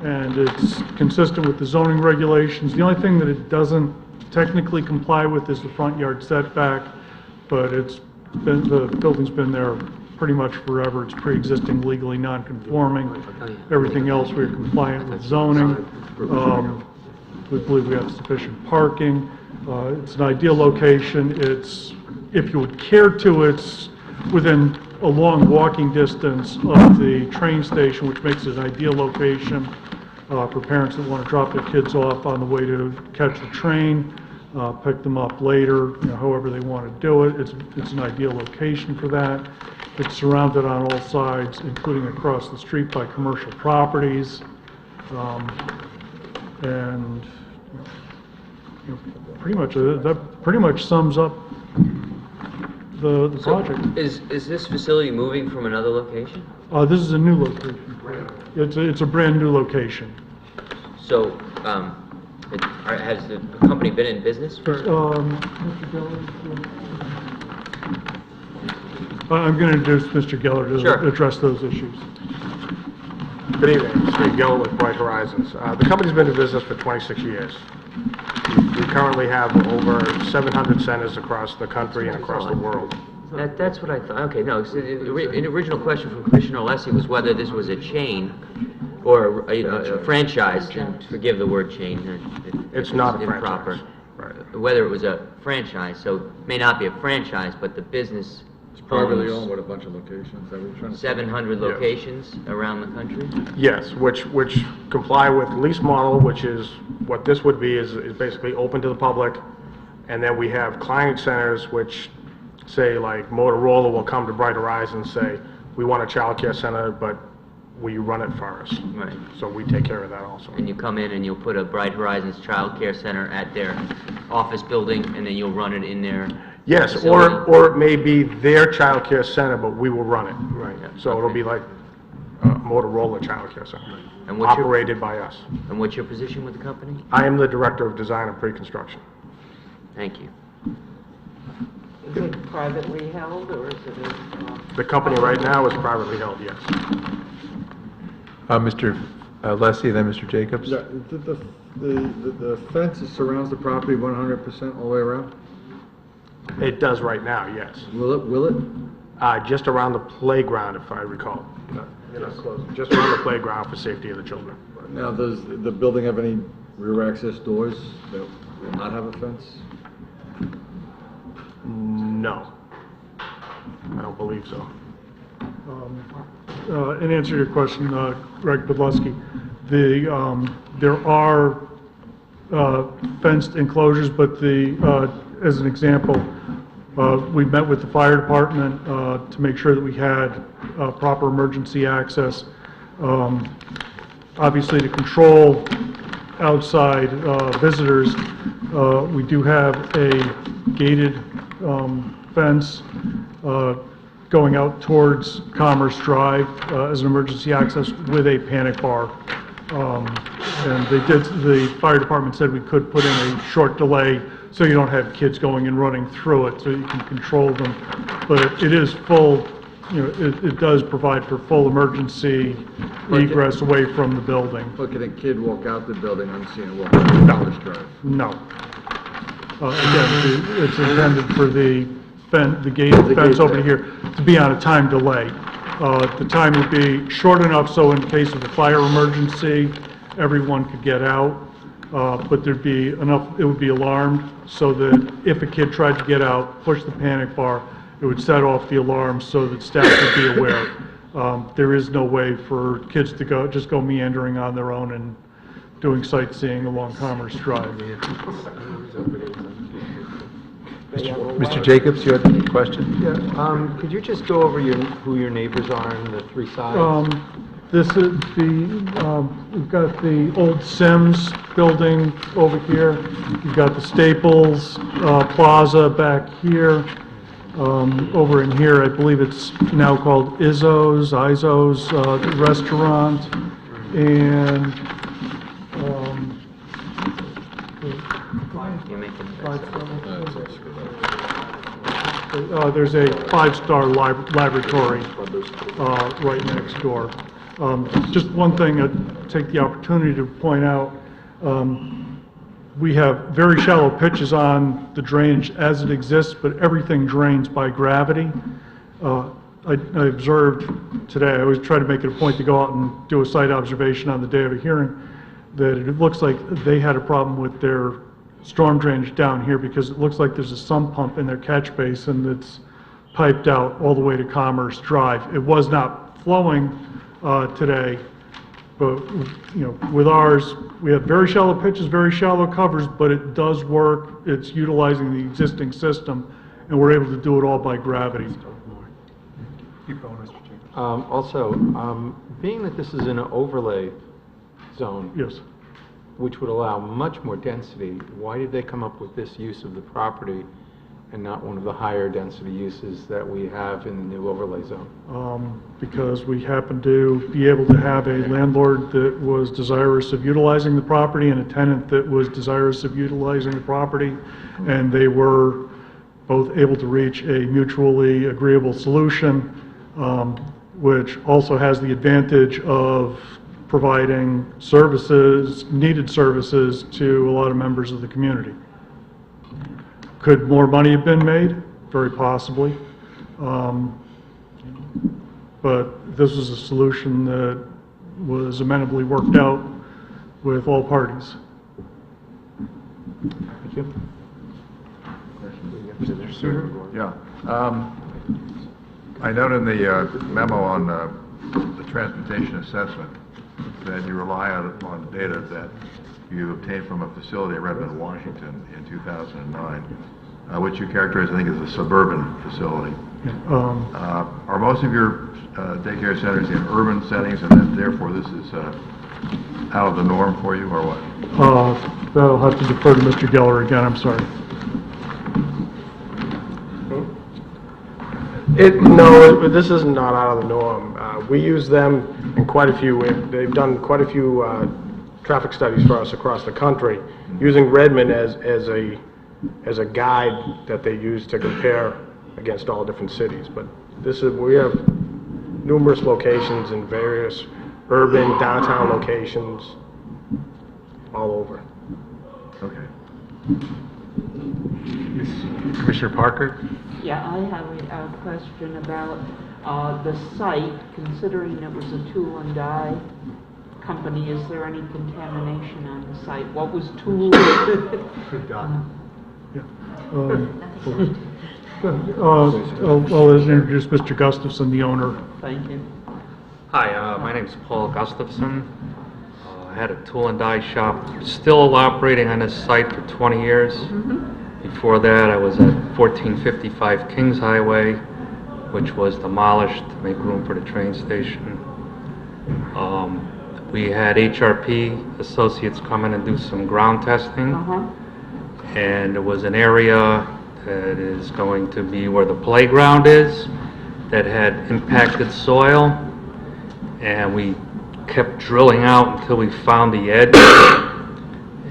And it's consistent with the zoning regulations. The only thing that it doesn't technically comply with is the front yard setback, but the building's been there pretty much forever. It's pre-existing, legally non-conforming. Everything else, we're compliant with zoning. We believe we have sufficient parking. It's an ideal location. It's, if you would care to, it's within a long walking distance of the train station, which makes it an ideal location for parents that want to drop their kids off on the way to catch the train. pick them up later, however they want to do it. It's an ideal location for that. It's surrounded on all sides, including across the street, by commercial properties. And pretty much, that pretty much sums up the project. Is this facility moving from another location? This is a new location. It's a brand-new location. So, has the company been in business for? Mr. Geller? I'm going to introduce Mr. Geller to address those issues. Good evening, Steve Geller with Bright Horizons. The company's been in business for 26 years. We currently have over 700 centers across the country and across the world. That's what I thought. Okay, no, so the original question from Commissioner Alessi was whether this was a chain or a franchise, and forgive the word chain. It's not a improper. franchise. Right. Whether it was a franchise, so it may not be a franchise, but the business Privately owns owned with a bunch of locations, is that what you're trying to say? 700 locations around the country? Yes, which comply with lease model, which is, what this would be is basically open to the public. And then we have client centers, which say like Motorola will come to Bright Horizons and say, we want a child care center, but will you run it for us? Right. So we take care of that also. And you come in and you'll put a Bright Horizons Child Care Center at their office building, and then you'll run it in their Yes, facility? or it may be their child care center, but we will run it. Right. So it'll be like Motorola Child Care Center, And what's your- operated by us. And what's your position with the company? I am the Director of Design and Pre-Construction. Thank you. Is it privately held, or is it The company right now is privately held, yes. Mr. Alessi, then Mr. Jacobs. Yeah, the fence that surrounds the property 100% all the way around? It does right now, yes. Will it? Just around the playground, if I recall. Just around the playground for safety of the children. Now, does the building have any rear access doors that will not have a fence? No. I don't believe so. In answer to your question, Greg Podleski, there are fenced enclosures, but as an example, we met with the fire department to make sure that we had proper emergency access. Obviously, to control outside visitors, we do have a gated fence going out towards Commerce Drive as an emergency access with a panic bar. And the fire department said we could put in a short delay so you don't have kids going and running through it, so you can control them. But it is full, it does provide for full emergency egress away from the building. But can a kid walk out the building unseen and walk down Commerce Drive? No. Again, it's intended for the gated fence over here to be on a time delay. The time would be short enough so in case of a fire emergency, everyone could get out, but there'd be enough, it would be alarmed so that if a kid tried to get out, push the panic bar, it would set off the alarm so that staff would be aware. There is no way for kids to just go meandering on their own and doing sightseeing along Commerce Drive. Mr. Jacobs, you had a question? Yeah, could you just go over who your neighbors are on the three sides? This is we've got the old Sims building over here. You've got the Staples Plaza back here. Over in here, I believe it's now called Izzo's restaurant. And there's a five-star laboratory right next door. Just one thing, I'd take the opportunity to point out, we have very shallow pitches on the drainage as it exists, but everything drains by gravity. I observed today, I always try to make it a point to go out and do a site observation on the day of a hearing, that it looks like they had a problem with their storm drainage down here because it looks like there's a sump pump in their catch basin that's piped out all the way to Commerce Drive. It was not flowing today, but with ours, we have very shallow pitches, very shallow covers, but it does work. It's utilizing the existing system, and we're able to do it all by gravity. Also, being that this is an overlay zone. Yes. Which would allow much more density, why did they come up with this use of the property and not one of the higher density uses that we have in the new overlay zone? Because we happen to be able to have a landlord that was desirous of utilizing the property and a tenant that was desirous of utilizing the property, and they were both able to reach a mutually agreeable solution, which also has the advantage of providing services, needed services to a lot of members of the community. Could more money have been made? Very possibly. But this was a solution that was amenably worked out with all parties. Thank you. Yeah. I note in the memo on the transportation assessment that you rely on data that you obtained from a facility in Redmond, Washington in 2009, which you characterize, I think, as a suburban facility. Are most of your daycare centers in urban settings, and that therefore this is out of the norm for you, or what? That'll have to defer to Mr. Geller again, I'm sorry. No, this is not out of the norm. We use them in quite a few, they've done quite a few traffic studies for us across the country, using Redmond as a guide that they use to compare against all different cities. But we have numerous locations in various urban, downtown locations all over. Okay. Commissioner Parker? Yeah, I have a question about the site, considering it was a tool and die company, is there any contamination on the site? What was tool? I'll introduce Mr. Gustafson, the owner. Thank you. Hi, my name's Paul Gustafson. I had a tool and die shop, still operating on this site for 20 years. Before that, I was at 1455 Kings Highway, which was demolished to make room for the train station. We had HRP Associates come in and do some ground testing. And there was an area that is going to be where the playground is that had impacted soil. And we kept drilling out until we found the edge.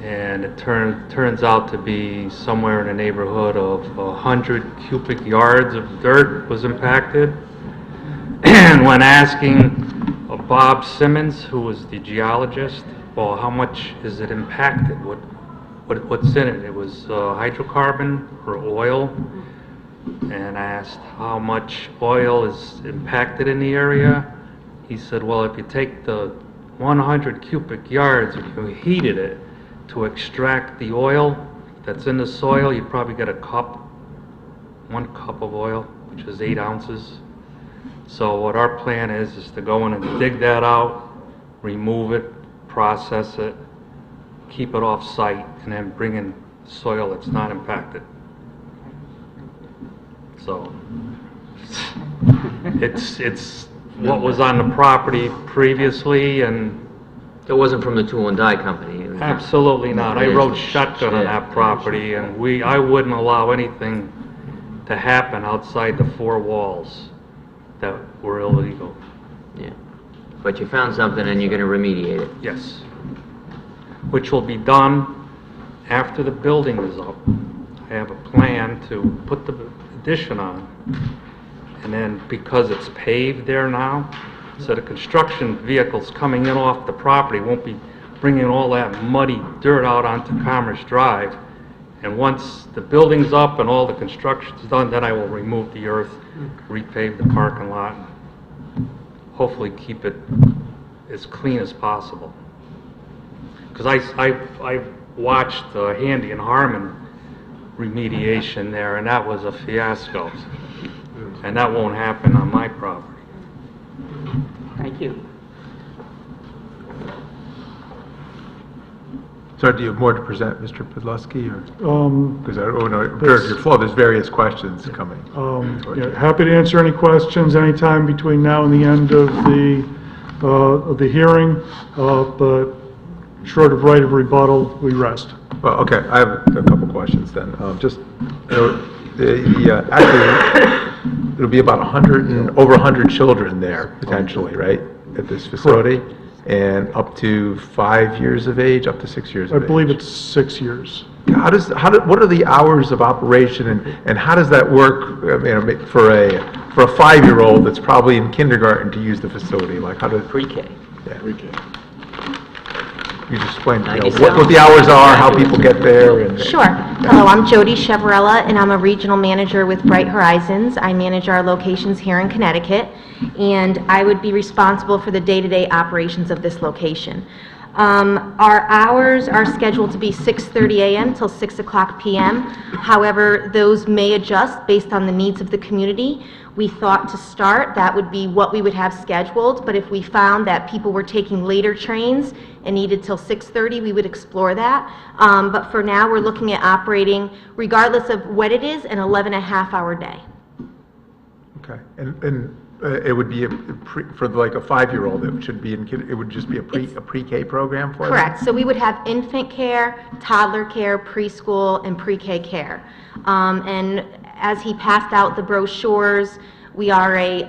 And it turns out to be somewhere in the neighborhood of 100 cubic yards of dirt was impacted. And when asking Bob Simmons, who was the geologist, well, how much is it impacted? What's in it? It was hydrocarbon or oil. And I asked how much oil is impacted in the area. He said, well, if you take the 100 cubic yards, if you heated it to extract the oil that's in the soil, you'd probably get 1 cup of oil, which is 8 ounces. So what our plan is to go in and dig that out, remove it, process it, keep it off site, and then bring in soil that's not impacted. So it's what was on the property previously, and it wasn't from the tool and die company. It was absolutely not. I wrote shotgun on that property, and I wouldn't allow anything to happen outside the 4 walls that were illegal. Yeah. But you found something and you're going to remediate it. Yes. Which will be done after the building is up. I have a plan to put the addition on. And then because it's paved there now, so the construction vehicles coming in off the property won't be bringing all that muddy dirt out onto Commerce Drive. And once the building's up and all the construction's done, then I will remove the earth, repave the parking lot, and hopefully keep it as clean as possible. Because I watched Handy and Harmon remediation there, and that was a fiasco. And that won't happen on my property. Thank you. So do you have more to present, Mr. Podolsky, or? Because There's- your flow, there's various questions coming. Happy to answer any questions anytime between now and the end of the hearing, but short of right of rebuttal, we rest. Well, okay, I have a couple questions then. Just, actually, it'll be about 100 and over 100 children there potentially, right, at this facility? And up to 5 years of age, up to 6 years I of age? believe it's 6 years. What are the hours of operation, and how does that work, for a 5-year-old that's probably in kindergarten to use the facility? Like, how does? Pre-K. Yeah. Pre-K. You just explain, what the hours are, how people get there, and... Sure. Hello, I'm Jody Chevarella, and I'm a regional manager with Bright Horizons. I manage our locations here in Connecticut, and I would be responsible for the day-to-day operations of this location. Our hours are scheduled to be 6:30 a.m. till 6 o'clock p.m. However, those may adjust based on the needs of the community. We thought to start, that would be what we would have scheduled, but if we found that people were taking later trains and needed till 6:30, we would explore that. But for now, we're looking at operating, regardless of what it is, an 11.5-hour day. Okay, and it would be for like a 5-year-old, it would just be a pre-K program for them? Correct. So we would have infant care, toddler care, preschool, and pre-K care. And as he passed out the brochures, we are a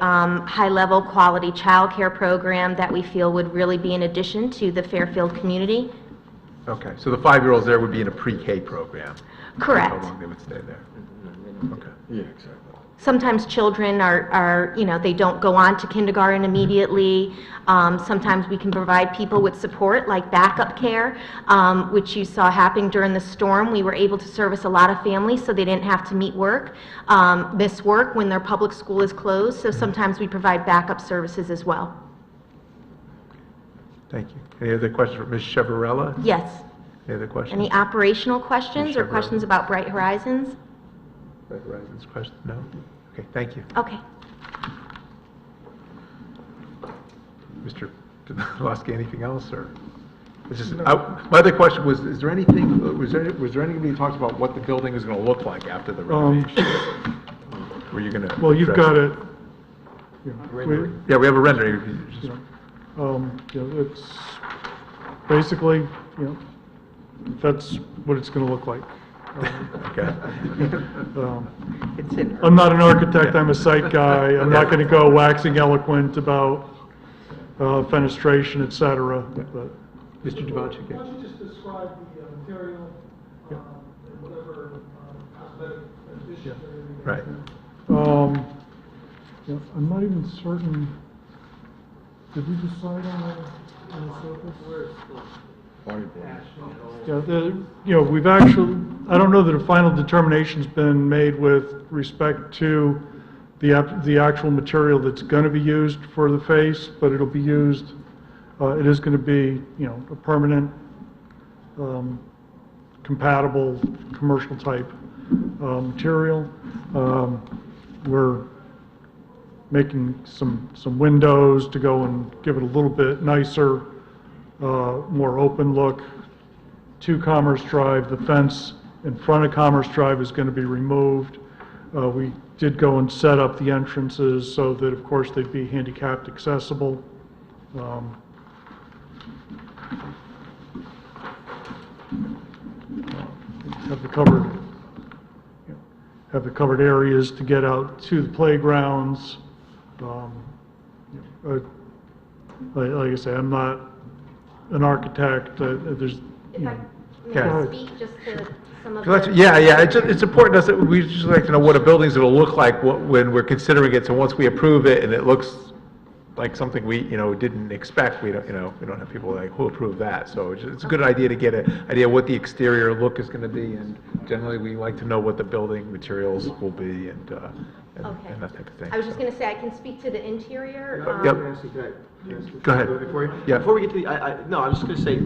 high-level quality childcare program that we feel would really be an addition to the Fairfield community. Okay, so the 5-year-olds there would be in a pre-K program? Correct. How long they would stay there? Okay. Yeah, exactly. Sometimes children are, they don't go on to kindergarten immediately. Sometimes we can provide people with support, like backup care, which you saw happen during the storm. We were able to service a lot of families so they didn't have to miss work when their public school is closed. So sometimes we provide backup services as well. Thank you. Any other questions for Ms. Chevarella? Yes. Any other questions? Any operational questions or Chevarella. questions about Bright Horizons? Bright Horizons question? No? Okay, thank you. Okay. Mr. Podolsky, anything else, or? It's just, my other question was, was there anything that talks about what the building is going to look like after the renovation? Were you going to? Well, you've got it. Yeah, we have a rendering. It's basically, that's what it's going to look like. Okay. I'm not an architect, I'm a site guy. I'm not going to go waxing eloquent about fenestration, et cetera. But Mr. Devanchik? Why don't you just describe the material and whatever cosmetic additions are Right. I'm not even certain, did we decide on the surface? Yeah, we've actually, I don't know that a final determination's been made with respect to the actual material that's going to be used for the face, but it'll be used, it is going to be, a permanent, compatible, commercial type material. We're making some windows to go and give it a little bit nicer, more open look to Commerce Drive. The fence in front of Commerce Drive is going to be removed. We did go and set up the entrances so that, of course, they'd be handicapped accessible. Have the covered areas to get out to the playgrounds. Like I say, I'm not an architect. There's, May I speak just to some of the... Yeah, it's important to us that we just like to know what a building's going to look like when we're considering it. So once we approve it and it looks like something we, didn't expect, we don't have people like, who approved that? So it's a good idea to get an idea what the exterior look is going to be, and generally we like to know what the building materials will be and that type of thing. I was just going to say, I can speak to the interior. Go ahead. Yeah. Before we get to no, I was just going to say,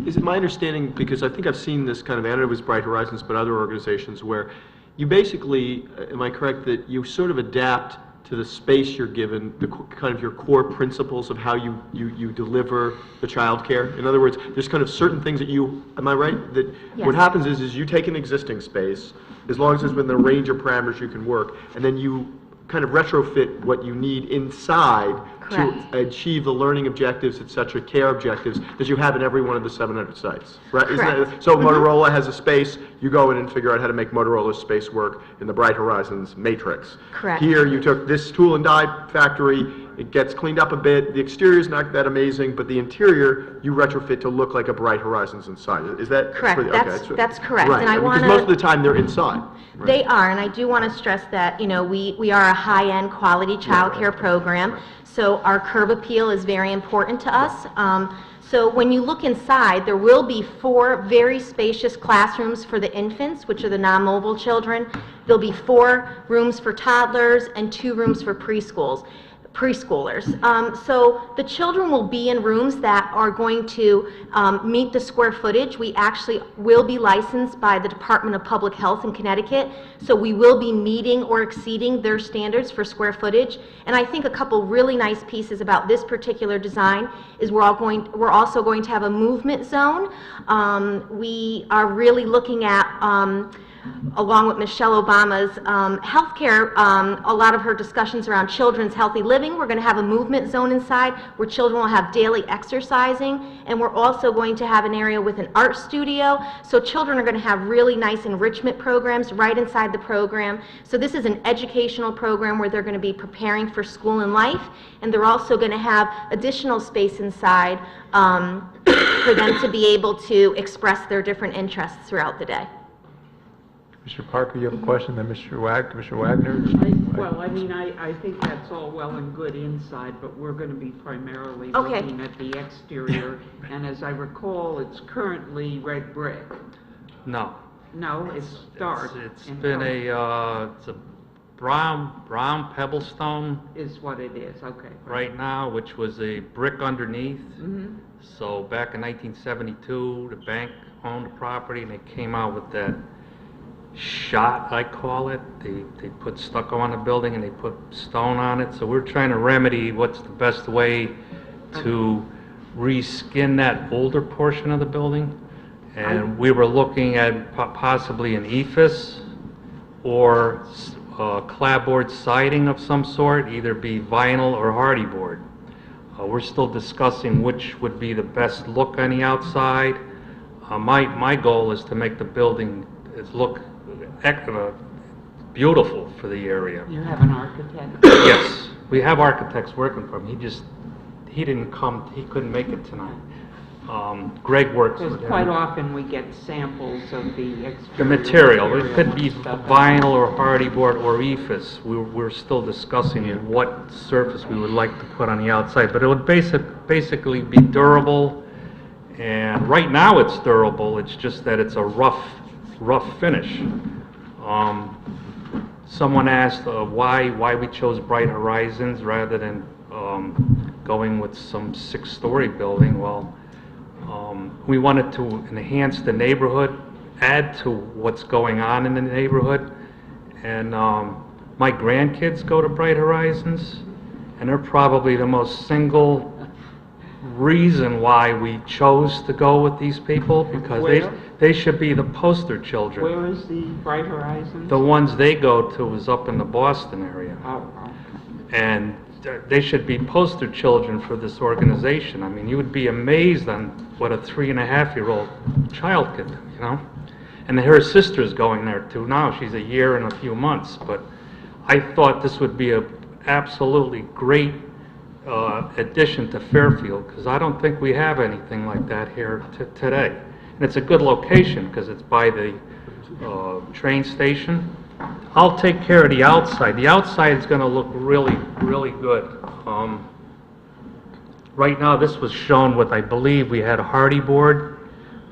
is it my understanding, because I think I've seen this kind of, and it was Bright Horizons, but other organizations, where you basically, am I correct, that you sort of adapt to the space you're given, the kind of your core principles of how you deliver the childcare? In other words, there's kind of certain things that am I right? That what Yes. happens is you take an existing space, as long as it's within the range of parameters you can work, and then you kind of retrofit what you need inside Correct. to achieve the learning objectives, et cetera, care objectives that you have in every one of the 700 sites, right? Isn't that- Correct. So Motorola has a space, you go in and figure out how to make Motorola's space work in the Bright Horizons matrix. Correct. Here, you took this tool and die factory, it gets cleaned up a bit, the exterior's not that amazing, but the interior, you retrofit to look like a Bright Horizons inside. Is that? Correct. okay, That's correct. Right, And I because wanna- most of the time, they're inside. right? They are, and I do want to stress that, we are a high-end quality childcare program, so our curb appeal is very important to us. So when you look inside, there will be 4 very spacious classrooms for the infants, which are the non-mobile children. There'll be 4 rooms for toddlers and 2 rooms for preschoolers. So the children will be in rooms that are going to meet the square footage. We actually will be licensed by the Department of Public Health in Connecticut, so we will be meeting or exceeding their standards for square footage. And I think a couple really nice pieces about this particular design is we're also going to have a movement zone. We are really looking at along with Michelle Obama's healthcare, a lot of her discussions around children's healthy living. We're going to have a movement zone inside where children will have daily exercising, and we're also going to have an area with an art studio. So children are going to have really nice enrichment programs right inside the program. So this is an educational program where they're going to be preparing for school and life, and they're also going to have additional space inside for them to be able to express their different interests throughout the day. Mr. Parker, you have a question, then Commissioner Wagner? I think that's all well and good inside, but we're going to be primarily Okay. looking at the exterior. And as I recall, it's currently red brick. No. No, it's dark. It's in been color. it's a brown pebble stone Is what it is, okay. right now, which was a brick underneath. Mhm. So back in 1972, the bank owned the property, and they came out with that shot, I call it. They put stucco on the building and they put stone on it. So we're trying to remedy what's the best way to reskin that older portion of the building. And we were looking at possibly an ephes or clapboard siding of some sort, either be vinyl or hardy board. We're still discussing which would be the best look on the outside. My goal is to make the building look beautiful for the area. You have an architect? Yes, we have architects working for him. He didn't come, he couldn't make it tonight. Greg works with Because him. quite often we get samples of the exterior. The material, it could and be stuff. vinyl or hardy board or ephes. We're still discussing what surface we would like to put on the outside, but it would basically be durable. And right now it's durable, it's just that it's a rough finish. Someone asked why we chose Bright Horizons rather than going with some 6-story building. Well, we wanted to enhance the neighborhood, add to what's going on in the neighborhood. And my grandkids go to Bright Horizons, and they're probably the most single reason why we chose to go with these people, because Where? they should be the poster children. Where is the Bright Horizons? The ones they go to is up in the Boston area. Oh, And they should be poster children for this organization. I mean, you would be amazed on what a 3.5-year-old child could do, you know? And her sister's going there too now. She's a year and a few months. But I thought this would be a absolutely great addition to Fairfield, because I don't think we have anything like that here today. And it's a good location because it's by the train station. I'll take care of the outside. The outside is going to look really, really good. Right now, this was shown with, I believe, we had a hardy board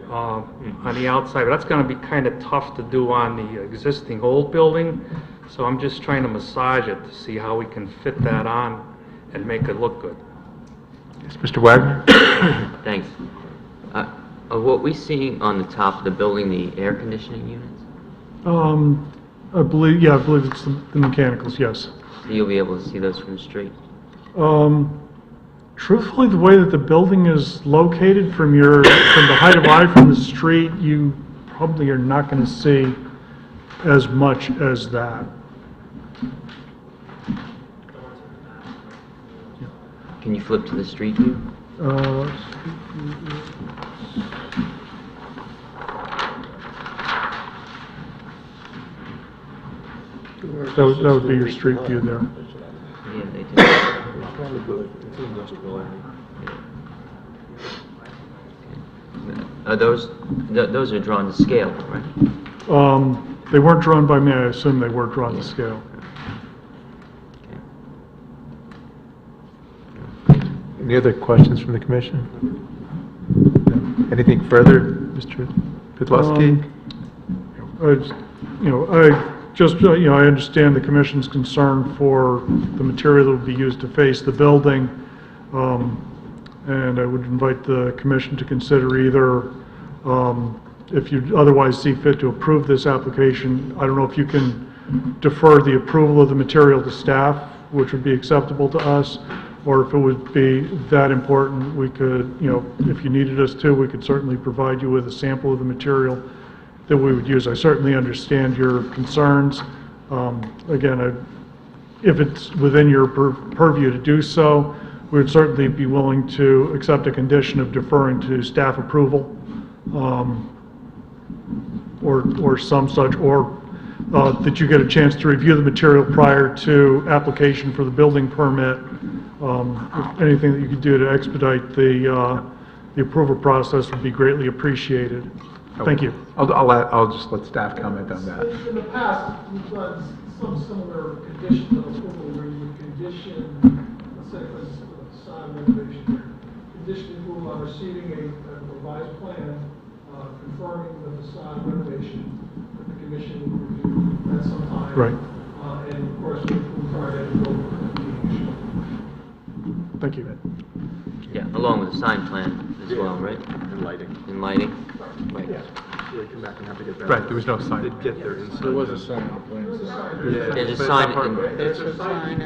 on the outside, but that's going to be kind of tough to do on the existing old building. So I'm just trying to massage it to see how we can fit that on and make it look good. Yes, Mr. Wagner? Thanks. Are what we seeing on the top of the building the air conditioning units? I believe it's the mechanicals, yes. So you'll be able to see those from the street? Truthfully, the way that the building is located from the height of eye from the street, you probably are not going to see as much as that. Can you flip to the street view? That would be your street view there. Yeah, they do. Those are drawn to scale, right? They weren't drawn by me, I assume they were drawn to scale. Any other questions from the commission? No? Anything further, Mr. Pidlowski? I understand the commission's concern for the material that would be used to face the building. And I would invite the commission to consider either, if you otherwise see fit to approve this application, I don't know if you can defer the approval of the material to staff, which would be acceptable to us, or if it would be that important, we could, if you needed us to, we could certainly provide you with a sample of the material that we would use. I certainly understand your concerns. Again, if it's within your purview to do so, we would certainly be willing to accept a condition of deferring to staff approval, or some such, or that you get a chance to review the material prior to application for the building permit. If anything that you could do to expedite the approval process would be greatly appreciated. Thank you. I'll just let staff comment on that. In the past, we've done some similar conditions of approval where you would condition, let's say, for instance, the facade renovation here, condition approval on receiving a revised plan confirming the facade renovation that the commission would review at some time. Right. And of course, we'll try to go Thank you. Yeah, along with the sign plan as well, right? And lighting. And lighting? Right. They come back and have to get that. Right, there was no sign. They'd get their inside. There was a sign on the plans. Yeah. There's a sign. There's a sign.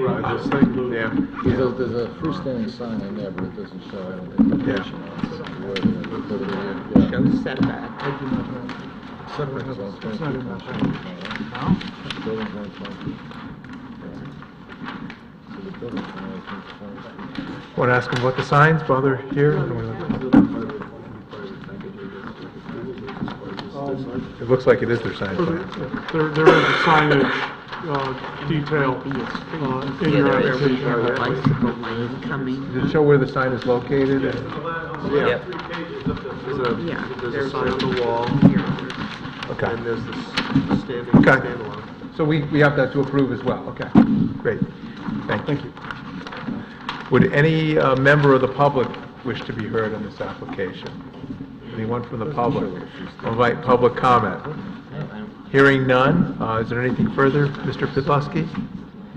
Right, this thing, yeah. There's a freestanding sign in there, but it doesn't show any indication on it. Where they put it in, yeah. Shows setback. Setback is on 20 feet. No? Building's on 20 feet. So the building's only 20 feet. Want to ask them what the signs while they're here? It looks like it is their sign plan. There is a signage detail in your application. Bicycle lane coming. Does it show where the sign is located? Yeah. There's a sign on the wall. Okay. And there's this standing Okay. standalone. So we have that to approve as well. Okay, great. Thank you. Would any member of the public wish to be heard on this application? Anyone from the public? I'll invite public comment. Hearing none, is there anything further, Mr. Pidlowski?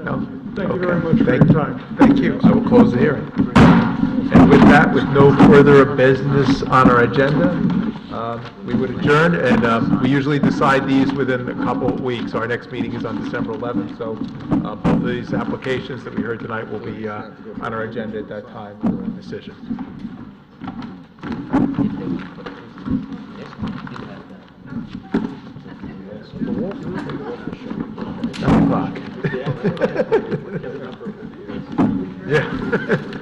No? Thank you Okay. very much for your time. Thank you. I will close the hearing. And with that, with no further business on our agenda, we would adjourn, and we usually decide these within a couple of weeks. Our next meeting is on December 11th, so both of these applications that we heard tonight will be on our agenda at that time for a decision. 9 o'clock. Yeah.